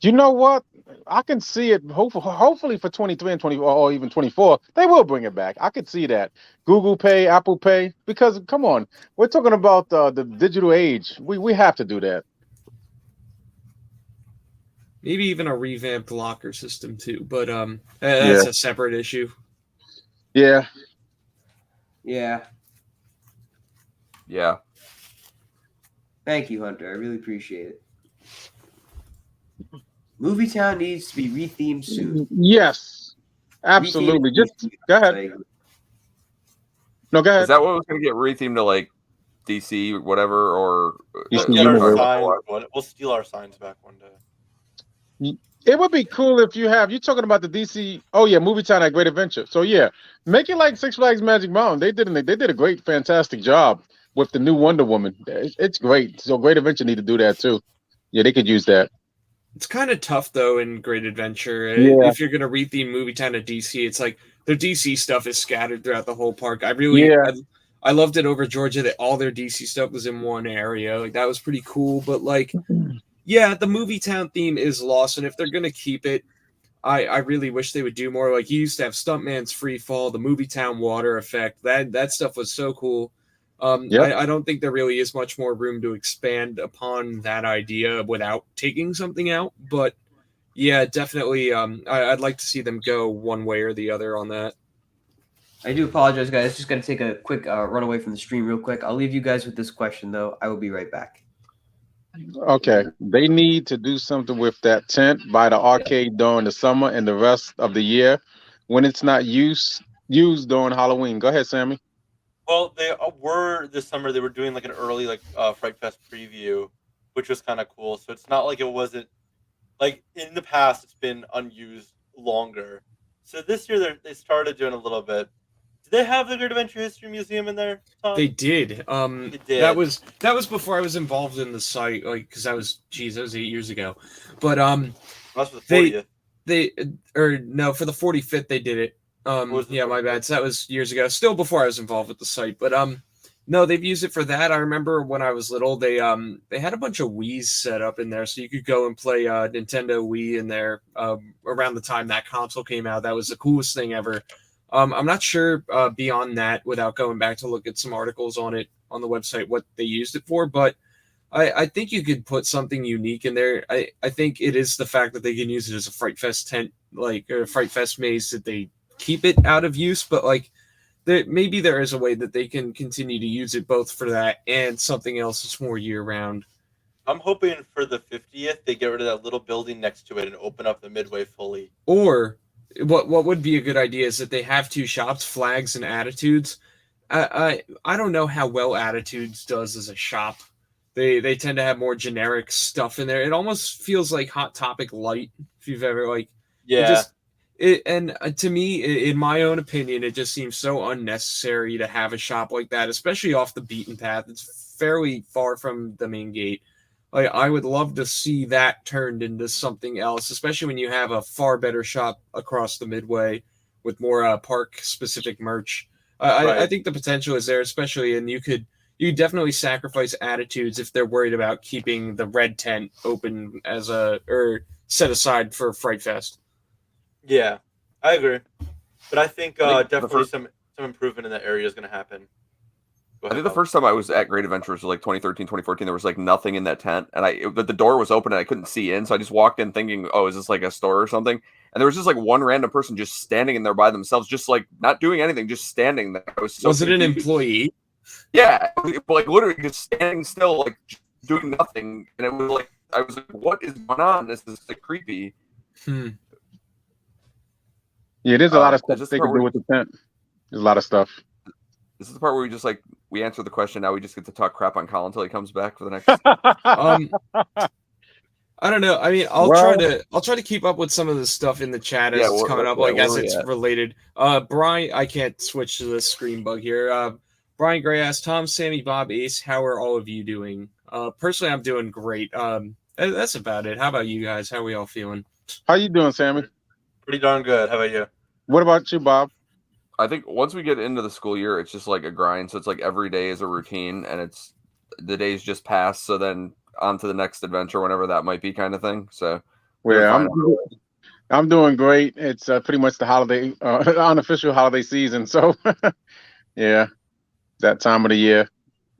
E: You know what? I can see it. Hopefully for 23 and 24, or even 24, they will bring it back. I could see that. Google Pay, Apple Pay, because come on, we're talking about the digital age. We have to do that.
D: Maybe even a revamped locker system too, but that's a separate issue.
E: Yeah.
A: Yeah.
C: Yeah.
A: Thank you, Hunter. I really appreciate it. Movie Town needs to be rethemed soon.
E: Yes. Absolutely. Just go ahead. No, go ahead.
C: Is that what was going to get rethemed to like DC or whatever? Or
B: we'll steal our signs back one day.
E: It would be cool if you're talking about the DC. Oh yeah, Movie Town at Great Adventure. So yeah, make it like Six Flags Magic Mountain. They did a great, fantastic job with the new Wonder Woman. It's great. So Great Adventure need to do that too. Yeah, they could use that.
D: It's kind of tough though in Great Adventure.
E: Yeah.
D: If you're gonna retheme Movie Town at DC, it's like their DC stuff is scattered throughout the whole park. I loved it over Georgia that all their DC stuff was in one area. Like that was pretty cool. But like, yeah, the Movie Town theme is lost, and if they're gonna keep it, I really wish they would do more. Like you used to have Stuntman's Free Fall, the Movie Town water effect. That stuff was so cool. I don't think there really is much more room to expand upon that idea without taking something out. But yeah, definitely. I'd like to see them go one way or the other on that.
A: I do apologize, guys. Just got to take a quick run away from the stream real quick. I'll leave you guys with this question, though. I will be right back.
E: Okay. They need to do something with that tent by the arcade during the summer and the rest of the year when it's not used during Halloween. Go ahead, Sammy.
B: Well, they were this summer. They were doing like an early Fright Fest preview, which was kind of cool. So it's not like it wasn't like in the past. It's been unused longer. So this year they started doing a little bit. Did they have the Great Adventure History Museum in there, Tom?
D: They did.
B: They did.
D: That was before I was involved in the site, like because that was 8 years ago. But
B: that's for the 40th.
D: for the 45th they did it. Yeah, my bad. So that was years ago, still before I was involved with the site. But no, they've used it for that. I remember when I was little, they had a bunch of Wii's set up in there, so you could go and play Nintendo Wii in there. Around the time that console came out, that was the coolest thing ever. I'm not sure beyond that, without going back to look at some articles on it on the website, what they used it for, but I think you could put something unique in there. I think it is the fact that they can use it as a Fright Fest tent, like or a Fright Fest maze, that they keep it out of use, but like maybe there is a way that they can continue to use it both for that and something else that's more year round.
B: I'm hoping for the 50th they get rid of that little building next to it and open up the Midway fully.
D: Or what would be a good idea is that they have two shops, Flags and Attitudes. I don't know how well Attitudes does as a shop. They tend to have more generic stuff in there. It almost feels like Hot Topic light, if you've ever to me, in my own opinion, it just seems so unnecessary to have a shop like that, especially off the beaten path. It's fairly far from the main gate. Like, I would love to see that turned into something else, especially when you have a far better shop across the Midway with more park-specific merch.
B: Right.
D: I think the potential is there, especially, and you definitely sacrifice Attitudes if they're worried about keeping the red tent open or set aside for Fright Fest.
B: Yeah, I agree. But I think definitely some improvement in that area is going to happen.
C: I think the first time I was at Great Adventure was like 2013, 2014. There was like nothing in that tent, and the door was open and I couldn't see in. So I just walked in thinking, "Oh, is this like a store or something?" And there was just like one random person just standing in there by themselves, just like not doing anything, just standing there.
D: Was it an employee?
C: Yeah, like literally just standing still, like doing nothing. And it was like I was like, "What is going on? This is like creepy."
E: Yeah, there's a lot of stuff they can do with the tent. There's a lot of stuff.
C: This is the part where we just like we answer the question. Now we just get to talk crap on Colin until he comes back for the next.
D: I don't know. I mean, I'll try to keep up with some of the stuff in the chat as it's coming up, as it's related. Brian, I can't switch to the screen bug here. Brian Gray asked, Tom, Sammy, Bob, Ace, how are all of you doing? Personally, I'm doing great. That's about it. How about you guys? How are we all feeling?
E: How you doing, Sammy?
B: Pretty darn good. How about you?
E: What about you, Bob?
C: I think once we get into the school year, it's just like a grind. So it's like every day is a routine, and it's the days just pass. So then on to the next adventure, whenever that might be, kind of thing. So
E: Well, I'm doing great. It's pretty much the holiday, unofficial holiday season. So yeah, that time of the year.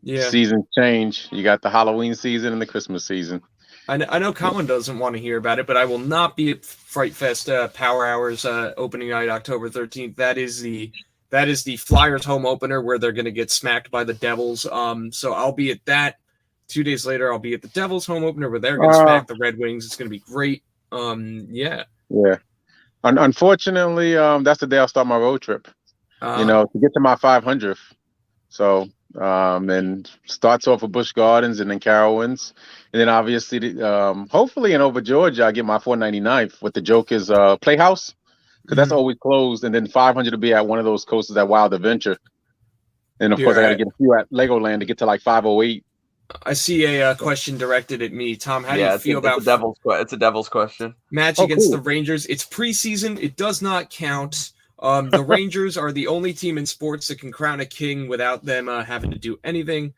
D: Yeah.
E: Seasons change. You got the Halloween season and the Christmas season.
D: I know Colin doesn't want to hear about it, but I will not be at Fright Fest Power Hours opening night, October 13th. That is the Flyers home opener where they're going to get smacked by the Devils. So I'll be at that. 2 days later, I'll be at the Devils home opener where they're going to smack the Red Wings. It's going to be great. Yeah.
E: Unfortunately, that's the day I'll start my road trip. To get to my 500th. So, and starts off with Busch Gardens and then Carowinds. And then obviously, hopefully in over Georgia, I get my 499th with the Jokers Playhouse, because that's always closed. And then 500 to be at one of those coasters at Wild Adventure. And of course, I got to get a few at Legoland to get to like 508.
D: I see a question directed at me. Tom, how do you feel about
C: it's a Devil's question.
D: match against the Rangers? It's preseason. It does not count. The Rangers are the only team in sports that can crown a king without them having to do anything.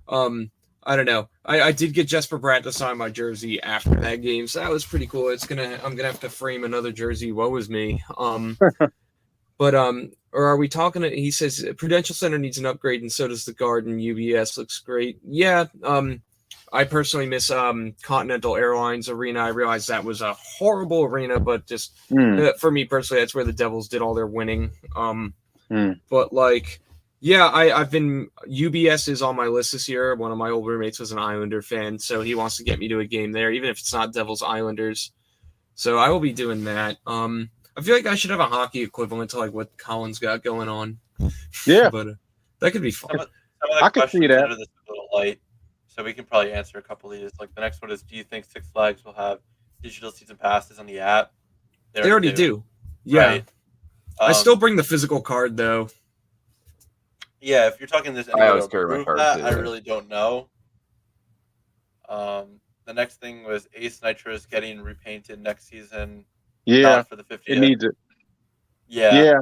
D: I don't know. I did get Jesper Bratt to sign my jersey after that game, so that was pretty cool. I'm gonna have to frame another jersey. Woe is me. Or are we talking? He says Prudential Center needs an upgrade, and so does the Garden. UBS looks great. Yeah. I personally miss Continental Airlines Arena. I realized that was a horrible arena, but just for me personally, that's where the Devils did all their winning. But like, yeah, I've been UBS is on my list this year. One of my old roommates was an Islander fan, so he wants to get me to a game there, even if it's not Devils Islanders. So I will be doing that. I feel like I should have a hockey equivalent to like what Colin's got going on.
E: Yeah,
D: but that could be fun.
E: I could see that.
B: This a little light, so we can probably answer a couple of these. Like the next one is: do you think Six Flags will have digital season passes on the app?
D: They already do. Yeah.
B: Right.
D: I still bring the physical card though.
B: Yeah, if you're talking this,
C: I always carry my card.
B: I really don't know. The next thing was Ace Nitros getting repainted next season.
E: Yeah,
B: for the 50th.
E: It needs it.
B: Yeah,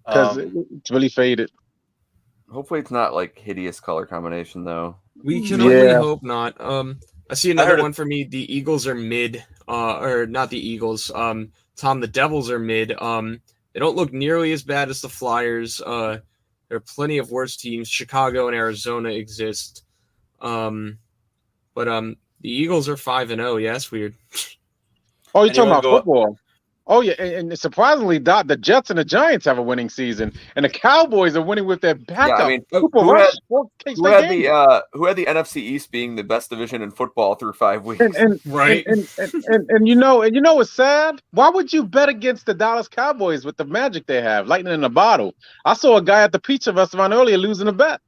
E: because it's really faded.
C: Hopefully, it's not like hideous color combination though.
D: We can only hope not. I see another one for me. The Eagles are mid, or not the Eagles. Tom, the Devils are mid. They don't look nearly as bad as the Flyers. There are plenty of worse teams. Chicago and Arizona exist. But the Eagles are 5-0. Yeah, that's weird.
E: Oh, you're talking about football. Oh, yeah, and surprisingly, the Jets and the Giants have a winning season, and the Cowboys are winning with their backup.
C: Yeah, I mean, who had the NFC East being the best division in football through 5 weeks?
D: Right.
E: And you know what's sad? Why would you bet against the Dallas Cowboys with the magic they have, lightning in a bottle? I saw a guy at the pizza restaurant earlier losing a bet.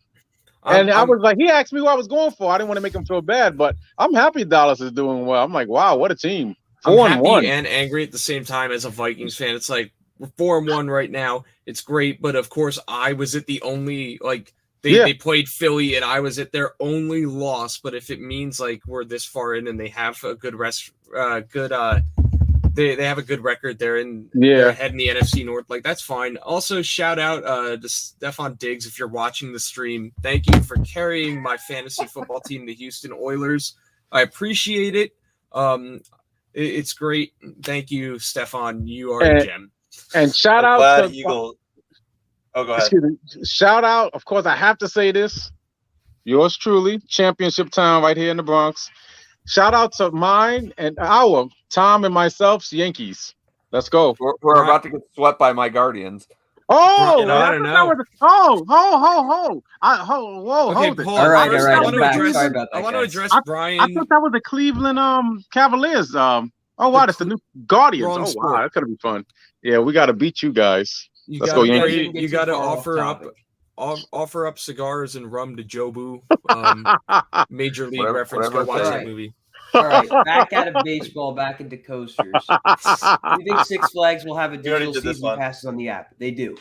E: And I was like, he asked me what I was going for. I didn't want to make him feel bad, but I'm happy Dallas is doing well. I'm like, wow, what a team.
D: I'm happy and angry at the same time as a Vikings fan. It's like we're 4-1 right now. It's great, but of course I was at the only they played Philly and I was at their only loss. But if it means like we're this far in and they have a good they have a good record there and they're ahead in the NFC North, like that's fine. Also, shout out to Stefan Diggs if you're watching the stream. Thank you for carrying my fantasy football team, the Houston Oilers. I appreciate it. It's great. Thank you, Stefan. You are a gem.
E: And shout out to
B: Eagle. Oh, go ahead.
E: Excuse me. Shout out. Of course, I have to say this. Yours truly, championship town right here in the Bronx. Shout out to mine and our Tom and myself's Yankees. Let's go.
C: We're about to get swept by my Guardians.
E: Oh,
D: I don't know.
E: Hold it.
A: All right.
D: I want
A: to
D: address Brian.
E: I thought that was the Cleveland Cavaliers. Wow, that's the new Guardians. Oh, wow, that's gonna be fun. Yeah, we gotta beat you guys. Let's go, Yankees.
D: You gotta offer up cigars and rum to Jobu. Major League reference. Go watch that movie.
A: All right, back out of baseball, back into coasters. Do you think Six Flags will have a digital season passes on the app? They do.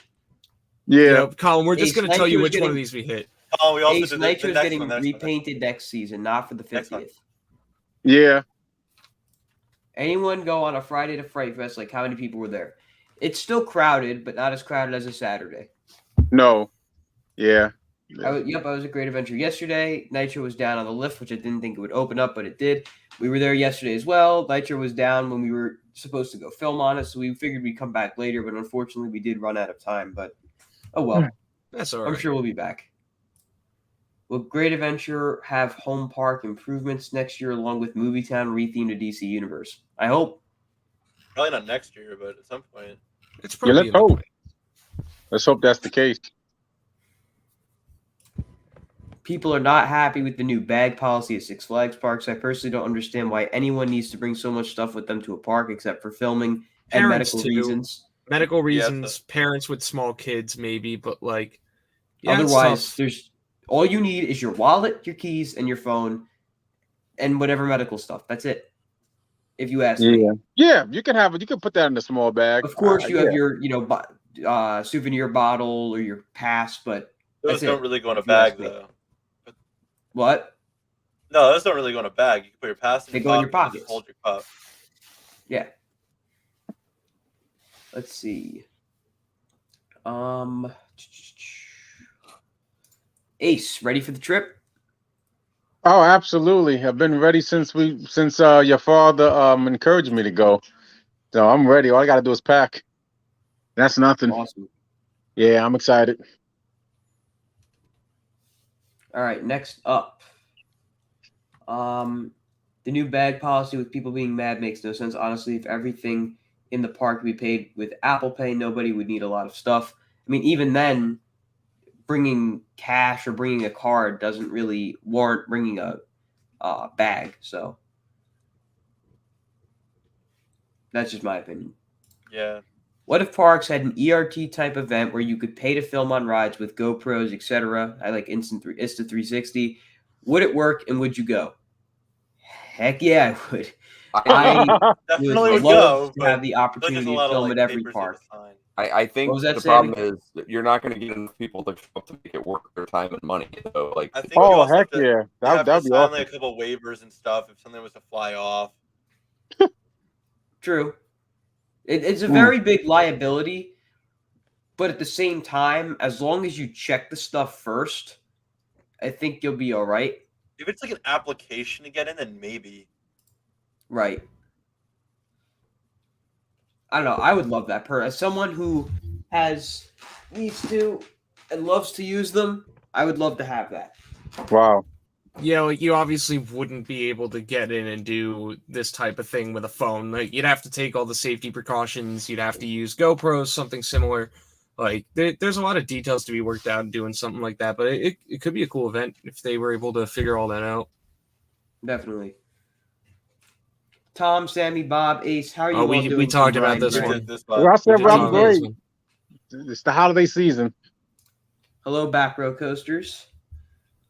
E: Yeah.
D: Colin, we're just
A: Ace,
D: going to tell you
A: Nitro's
D: which one of
A: getting-
D: these we hit.
B: Oh, we also
A: Ace
B: did the
A: Nitro's
B: next
A: getting
B: one. The next one.
A: repainted next season, not for the
B: Next one.
A: 50th.
E: Yeah.
A: Anyone go on a Friday to Fright Fest? Like, how many people were there? It's still crowded, but not as crowded as a Saturday.
E: No. Yeah.
A: I was at Great Adventure yesterday. Nitro was down on the lift, which I didn't think it would open up, but it did. We were there yesterday as well. Nitro was down when we were supposed to go film on it, so we figured we'd come back later, but unfortunately we did run out of time. But oh well.
D: That's all right.
A: I'm sure we'll be back. Will Great Adventure have home park improvements next year along with Movie Town rethemed to DC Universe? I hope.
B: Probably not next year, but at some point.
D: It's
E: Yeah,
D: probably
E: let's
D: in the
E: hope.
D: plan.
E: Let's hope that's the case.
A: People are not happy with the new bag policy at Six Flags parks. I personally don't understand why anyone needs to bring so much stuff with them to a park except for filming and
D: Parents
A: medical
D: too.
A: reasons.
D: Medical
B: Yeah,
D: reasons, parents with small kids, maybe, but like, yeah, it's
A: Otherwise,
D: tough.
A: there's all you need is your wallet, your keys, and your phone, and whatever medical stuff. That's it. If you ask me.
E: Yeah, you can have it. You can put that in a small bag.
A: Of course, you have
E: yeah.
A: your souvenir bottle or your pass, but
B: Those
A: that's
B: don't
A: it.
B: really go in a
A: If you ask
B: bag,
A: me.
B: though.
A: What?
B: No, those don't really go in a bag. You can put your pass in
A: They
B: your
A: go in your
B: pocket and just
A: pockets.
B: hold your cup.
A: Yeah. Let's see. Ace, ready for the trip?
E: Oh, absolutely. I've been ready since your father encouraged me to go. So I'm ready. All I gotta do is pack. That's nothing.
A: Awesome.
E: Yeah, I'm excited.
A: All right, next up. The new bag policy with people being mad makes no sense. Honestly, if everything in the park could be paid with Apple Pay, nobody would need a lot of stuff. I mean, even then, bringing cash or bringing a card doesn't really warrant bringing a bag. So that's just my opinion.
B: Yeah.
A: What if parks had an ERT type event where you could pay to film on rides with GoPros, etc.? I like Insta360. Would it work and would you go? Heck yeah, I would. I
B: Definitely
A: would
B: would
A: love
B: go.
A: to
B: but
A: have the
B: I feel like there's
A: opportunity
B: a
A: to
B: lot of
A: film
B: like
A: at every
B: papers you have
A: park.
B: to sign.
C: I think
A: What was that,
C: the
A: Sammy?
C: problem is that you're not going to get enough people to show up to make it worth their time and money. So, like,
B: I think you
E: Oh,
B: also
E: heck
B: have to,
E: yeah.
B: you have
E: That'd
B: to
E: be
B: sign
E: awesome.
B: like a couple waivers and stuff if something was to fly off.
A: True. It's a very big liability, but at the same time, as long as you check the stuff first, I think you'll be all right.
B: If it's like an application to get in, then maybe.
A: Right. I don't know. I would love that. As someone who has these two and loves to use them, I would love to have that.
E: Wow.
D: Yeah, like you obviously wouldn't be able to get in and do this type of thing with a phone. Like you'd have to take all the safety precautions. You'd have to use GoPros, something similar. Like there's a lot of details to be worked out in doing something like that. But it could be a cool event if they were able to figure all that out.
A: Definitely. Tom, Sammy, Bob, Ace, how are you all
D: we
A: doing?
D: talked
A: from
D: about
A: Ryan
D: this
A: Gray?
D: one.
E: Well, I said,
D: did
E: well,
D: talk
E: I'm
D: about this
E: great.
D: one.
E: It's the holiday season.
A: Hello, back row coasters.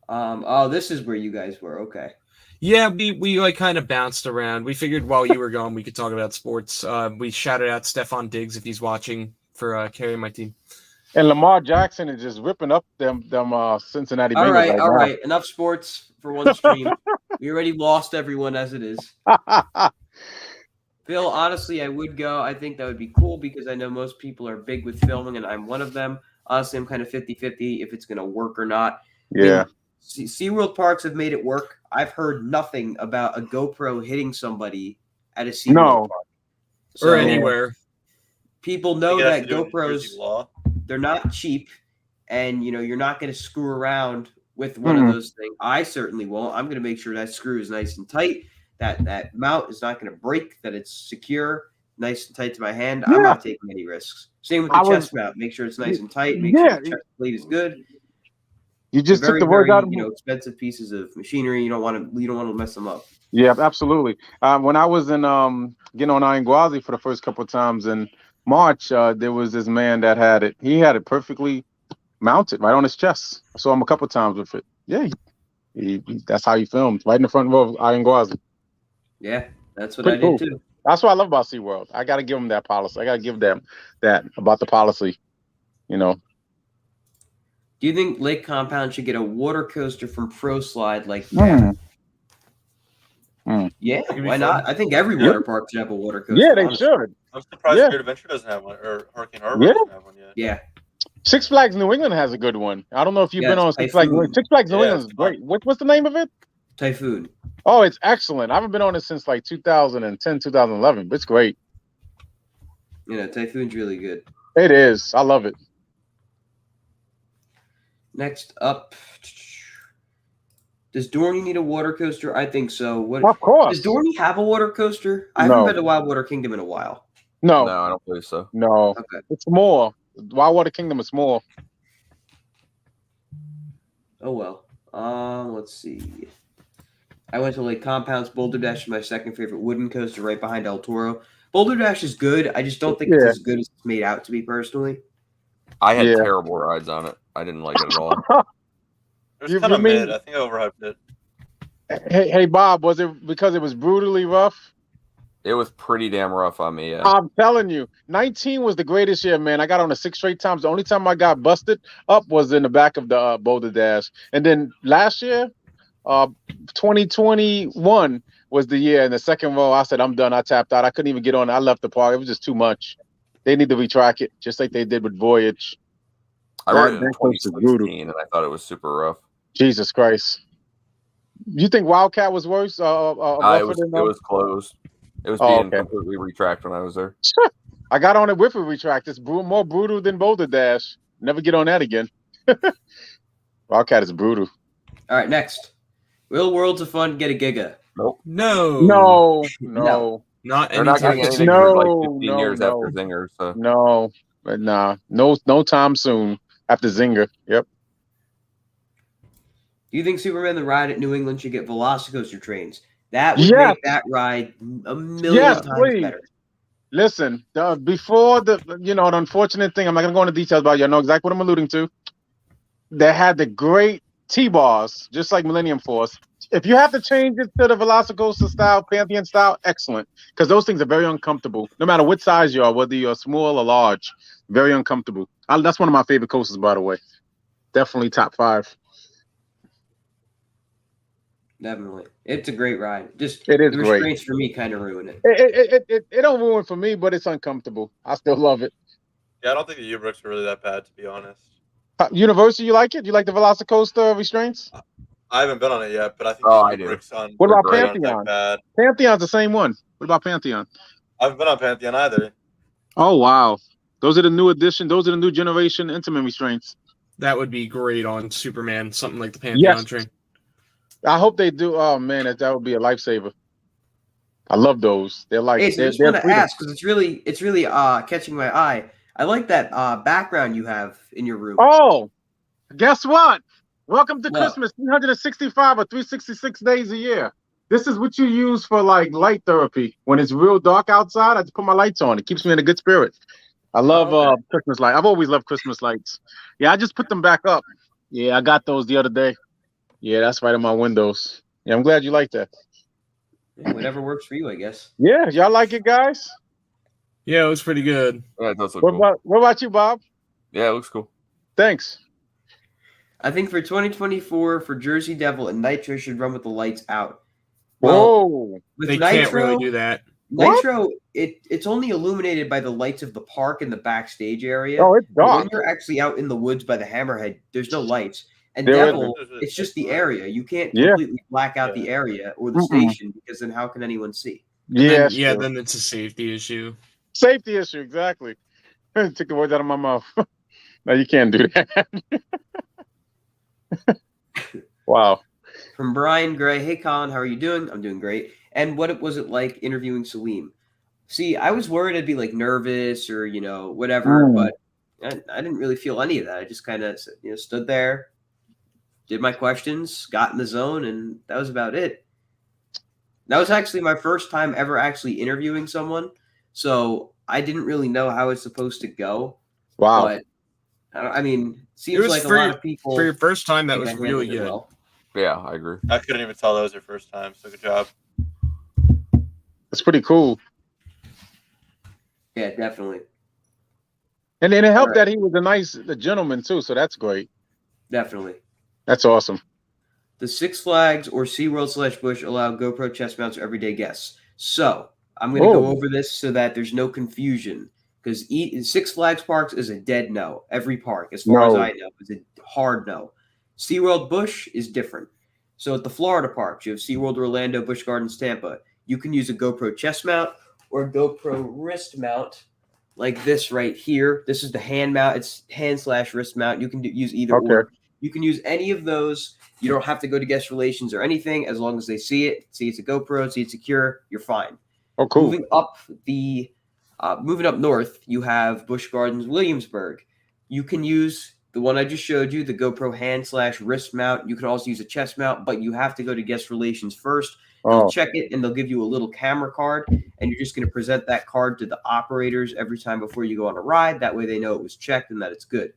A: This is where you guys were. Okay.
D: Yeah, we like kind of bounced around. We figured while you were gone, we could talk about sports. We shouted out Stefan Diggs if he's watching for carrying my team.
E: And Lamar Jackson is just ripping up them Cincinnati Bengals
A: All
E: right
A: right. Enough sports for one stream. We already lost everyone as it is.
E: now.
A: Bill, honestly, I would go. I think that would be cool because I know most people are big with filming, and I'm one of them. Honestly, I'm kind of 50-50 if it's going to work or not.
E: Yeah.
A: SeaWorld parks have made it work. I've heard nothing about a GoPro hitting somebody at a SeaWorld
E: No.
A: park.
D: Or anywhere.
A: People
B: I
A: know
B: think it has
A: that
B: to do with New
A: GoPros,
B: Jersey law.
A: they're not cheap, and you're not going to screw around with one of those things. I certainly won't. I'm going to make sure that screw is nice and tight, that mount is not going to break, that it's secure, nice and tight to my hand. I'm not taking any risks. Same with the chest mount. Make sure it's nice and tight. Make sure the chest plate is good.
E: You just
A: Very,
E: took the words
A: very,
E: out of
A: expensive pieces of machinery. You don't want to mess them up.
E: Yeah, absolutely. When I was in getting on Iron for the first couple of times in March, there was this man that had it. He had it perfectly mounted right on his chest. I saw him a couple of times with it. Yeah, that's how he filmed, right in the front row of Iron.
A: Yeah, that's what
E: Pretty
A: I
E: cool.
A: did too.
E: That's what I love about SeaWorld. I got to give them that policy. I got to give them that about the policy.
A: Do you think Lake Compound should get a water coaster from Pro Slide like that? Yeah,
D: That could be
A: why
D: fun.
A: not? I think every
E: Yeah.
A: water park should have a water coaster.
E: Yeah, they
A: honestly.
E: should.
B: I'm surprised
E: Yeah.
B: Great Adventure doesn't have one, or Hurricane Harbor
E: Yeah.
B: doesn't have one yet.
A: Yeah.
E: Six Flags New England has a good one. I don't know if you've
A: Yeah,
E: been on
A: it's
E: Six Flags New
A: Typhoon.
E: England. Six Flags New
B: Yeah,
E: England is
B: it's
E: great. What's the name of it?
A: Typhoon.
E: Oh, it's excellent. I haven't been on it since like 2010, 2011, but it's great.
A: You know, Typhoon's really good.
E: It is. I love it.
A: Next up, does Dorney need a water coaster? I think so. What
E: Of course.
A: does Dorney have a water coaster? I haven't
E: No.
A: been to Wild Water Kingdom in a while.
E: No,
C: No, I don't believe so.
E: no.
A: Okay.
E: It's more. Wild Water Kingdom is more.
A: Oh well. Let's see. I went to Lake Compounds. Boulder Dash is my second favorite wooden coaster, right behind El Toro. Boulder Dash is good. I just don't think it's
E: Yeah.
A: as good as it's made out to be, personally.
C: I had
E: Yeah.
C: terrible rides on it. I didn't like it at all.
B: It was
E: You-
B: kind
E: you
B: of
E: mean-
B: mid. I think I overhyped it.
E: Hey, Bob, was it because it was brutally rough?
C: It was pretty damn rough on me. Yeah.
E: I'm telling you, 19 was the greatest year, man. I got on it 6 straight times. The only time I got busted up was in the back of the Boulder Dash. And then last year, 2021 was the year. In the second row, I said, I'm done. I tapped out. I couldn't even get on. I left the park. It was just too much. They need to retrack it, just like they did with Voyage.
C: I rode it in
E: that coaster's brutal.
C: 2016, and I thought it was super rough.
E: Jesus Christ. You think Wildcat was worse?
C: It
E: Rougher
C: was
E: than
C: it was closed. It was
E: Oh,
C: being
E: okay.
C: completely retracked when I was there.
E: I got on it with a retract. It's more brutal than Boulder Dash. Never get on that again. Wildcat is brutal.
A: All right, next. Will Worlds of Fun get a Giga?
C: Nope.
D: No.
E: No.
D: Not
C: They're not
D: anytime
C: getting
D: soon.
C: anything for like
E: No,
C: 15
E: no,
C: years
E: no.
C: after Zinger. So
E: No. Nah. No time soon after Zinger. Yep.
A: Do you think Superman the Ride at New England should get Velocicoaster trains? That would
E: Yes.
A: make that ride a million
E: Yes,
A: times
E: please.
A: better.
E: Listen, before the unfortunate thing, I'm not gonna go into details about it. You know exactly what I'm alluding to. They had the great T-bars, just like Millennium Force. If you have to change it to the Velocicoaster style, Pantheon style, excellent. Because those things are very uncomfortable. No matter what size you are, whether you're small or large, very uncomfortable. That's one of my favorite coasters, by the way. Definitely top 5.
A: Definitely. It's a great ride. Just
E: It is
A: the
E: great.
A: restraints for me kind of ruin it.
E: It don't ruin for me, but it's uncomfortable. I still love it.
B: Yeah, I don't think the U-Bricks are really that bad, to be honest.
E: Universal, you like it? You like the Velocicoaster restraints?
B: I haven't been on it yet, but I think
C: Oh,
B: the
C: I do.
B: U-Bricks on
E: What about
B: Hurricane aren't
E: Pantheon?
B: that bad.
E: Pantheon's the same one. What about Pantheon?
B: I haven't been on Pantheon either.
E: Oh wow, those are the new edition. Those are the new generation intimate restraints.
D: That would be great on Superman, something like the Pantheon
E: Yes.
D: train.
E: I hope they do. Oh man, that would be a lifesaver. I love those. They're like
A: Hey, so I
E: they're,
A: just
E: they're
A: want to
E: freedom.
A: ask because it's really catching my eye. I like that background you have in your room.
E: Oh, guess what? Welcome to
A: What?
E: Christmas. 365 or 366 days a year. This is what you use for like light therapy. When it's real dark outside, I just put my lights on. It keeps me in a good spirit. I love
A: Okay.
E: Christmas lights. I've always loved Christmas lights. Yeah, I just put them back up. Yeah, I got those the other day. Yeah, that's right on my windows. Yeah, I'm glad you like that.
A: Yeah, whatever works for you, I guess.
E: Yeah, y'all like it, guys?
D: Yeah, it was pretty good.
C: yeah, it does look
E: What
C: cool.
E: about you, Bob?
C: Yeah, it looks cool.
E: Thanks.
A: I think for 2024, for Jersey Devil and Nitro should run with the lights out. Well,
E: Whoa.
A: with
D: They
A: Nitro,
D: can't really do that.
E: What?
A: Nitro, it's only illuminated by the lights of the park and the backstage area.
E: Oh, it's
A: But when
E: dark.
A: you're actually out in the woods by the Hammerhead, there's no lights. And
E: There
A: Devil,
B: isn't.
A: it's just the area. You can't
E: Yeah.
A: completely black out the area or the station because then how can anyone see?
E: Yeah,
D: Then, then it's a safety issue.
E: Safety issue, exactly. Took the words out of my mouth. No, you can't do that. Wow.
A: From Brian Gray, hey Colin, how are you doing? I'm doing great. And what was it like interviewing Selim? See, I was worried I'd be like nervous or whatever, but I didn't really feel any of that. I just kind of stood there, did my questions, got in the zone, and that was about it. That was actually my first time ever actually interviewing someone, so I didn't really know how it's supposed to go.
E: Wow.
A: But I mean,
D: It
A: seems
D: was
A: like a
D: for
A: lot
D: your-
A: of people.
D: For your first time, that
A: think
D: was
A: I handled
D: really
A: it
D: good.
A: well.
C: Yeah, I agree.
B: I couldn't even tell that was your first time, so good job.
E: That's pretty cool.
A: Yeah, definitely.
E: And then it helped
A: Right.
E: that he was a gentleman too, so that's great.
A: Definitely.
E: That's awesome.
A: The Six Flags or SeaWorld / Busch allow GoPro chest mounts for everyday guests. So I'm going to go over this so that there's no confusion. Because Six Flags parks is a dead no. Every park, as far as I know, is a hard no. SeaWorld Busch is different. So at the Florida parks, you have SeaWorld Orlando, Busch Gardens, Tampa. You can use a GoPro chest mount or a GoPro wrist mount like this right here. This is the hand mount. It's hand/wrist mount. You can use either or. You can use any of those. You don't have to go to guest relations or anything. As long as they see it's a GoPro, see it's secure, you're fine.
E: Oh, cool.
A: Moving up north, you have Busch Gardens, Williamsburg. You can use the one I just showed you, the GoPro hand/wrist mount. You can also use a chest mount, but you have to go to guest relations first. They'll check it, and they'll give you a little camera card, and you're just going to present that card to the operators every time before you go on a ride. That way they know it was checked and that it's good.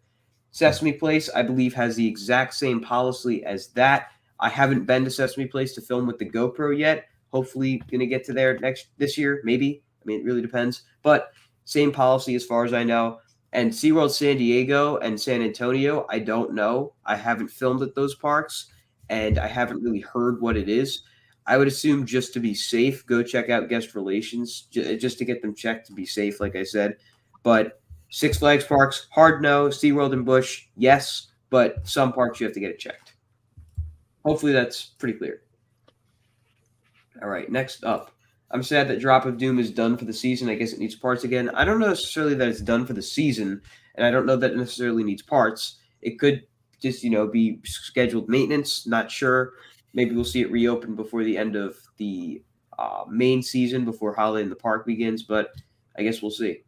A: Sesame Place, I believe, has the exact same policy as that. I haven't been to Sesame Place to film with the GoPro yet. Hopefully going to get to there this year, maybe. I mean, it really depends. But same policy as far as I know. And SeaWorld San Diego and San Antonio, I don't know. I haven't filmed at those parks, and I haven't really heard what it is. I would assume just to be safe, go check out guest relations, just to get them checked to be safe, like I said. But Six Flags parks, hard no. SeaWorld and Busch, yes. But some parks you have to get it checked. Hopefully that's pretty clear. All right, next up. I'm sad that Drop of Doom is done for the season. I guess it needs parts again. I don't know necessarily that it's done for the season, and I don't know that it necessarily needs parts. It could just, be scheduled maintenance. Not sure. Maybe we'll see it reopen before the end of the main season, before Holiday in the Park begins, but I guess we'll see.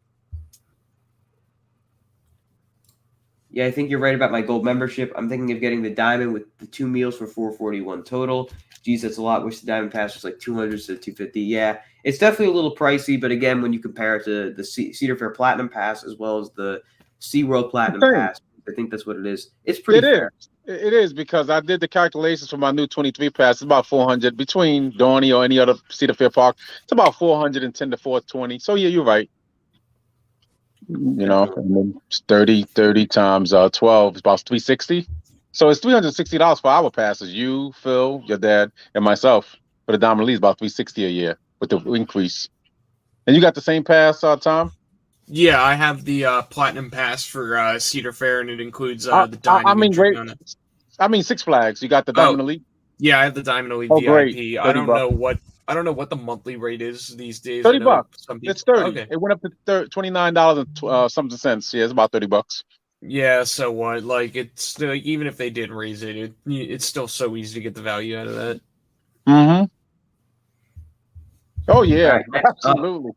A: Yeah, I think you're right about my gold membership. I'm thinking of getting the diamond with the 2 meals for $441 total. Geez, that's a lot. Wish the diamond pass was like $200 to $250. Yeah, it's definitely a little pricey, but again, when you compare it to the Cedar Fair Platinum Pass as well as the SeaWorld Platinum Pass, I think that's what it is. It's pretty fair.
E: It is, because I did the calculations for my new 23 pass. It's about 400 between Dorney or any other Cedar Fair park. It's about 410 to 420. So yeah, you're right. And then 30 times 12 is about 360. So it's $360 for our passes. You, Phil, your dad, and myself. For the Diamond Elite, about $360 a year with the increase. And you got the same pass, Tom?
D: Yeah, I have the Platinum Pass for Cedar Fair, and it includes the dining.
E: I mean Six Flags. You got the Diamond Elite?
D: Yeah, I have the Diamond Elite VIP.
E: Great.
D: I don't know what the monthly rate is these days.
E: $30. It's 30. Okay. It went up to $29 and something cents. Yeah, it's about $30.
D: Yeah, so what? Like, it's even if they did raise it, it's still so easy to get the value out of that.
E: Mm-hmm. Oh yeah, absolutely.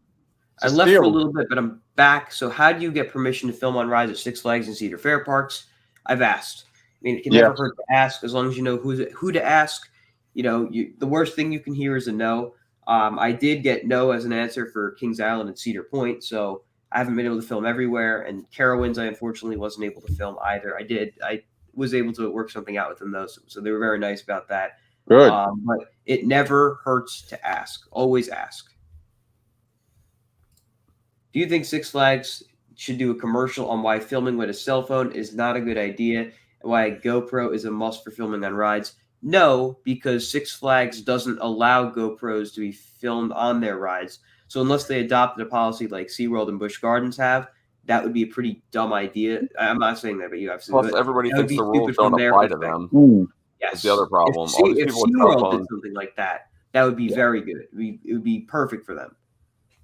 A: I left for a little bit, but I'm back. So how do you get permission to film on rides at Six Flags and Cedar Fair parks? I've asked. I mean, it can never hurt to ask, as long as you know who to ask. The worst thing you can hear is a no. I did get no as an answer for Kings Island and Cedar Point, so I haven't been able to film everywhere. And Carowinds, I unfortunately wasn't able to film either. I was able to work something out with them, though, so they were very nice about that.
E: Good.
A: But it never hurts to ask. Always ask. Do you think Six Flags should do a commercial on why filming with a cell phone is not a good idea and why a GoPro is a must for filming on rides? No, because Six Flags doesn't allow GoPros to be filmed on their rides. So unless they adopted a policy like SeaWorld and Busch Gardens have, that would be a pretty dumb idea. I'm not saying that, but you absolutely.
C: Plus, everybody thinks the rules don't apply to them.
A: Yes.
C: That's the other problem.
A: If SeaWorld did something like that, that would be very good. It would be perfect for them.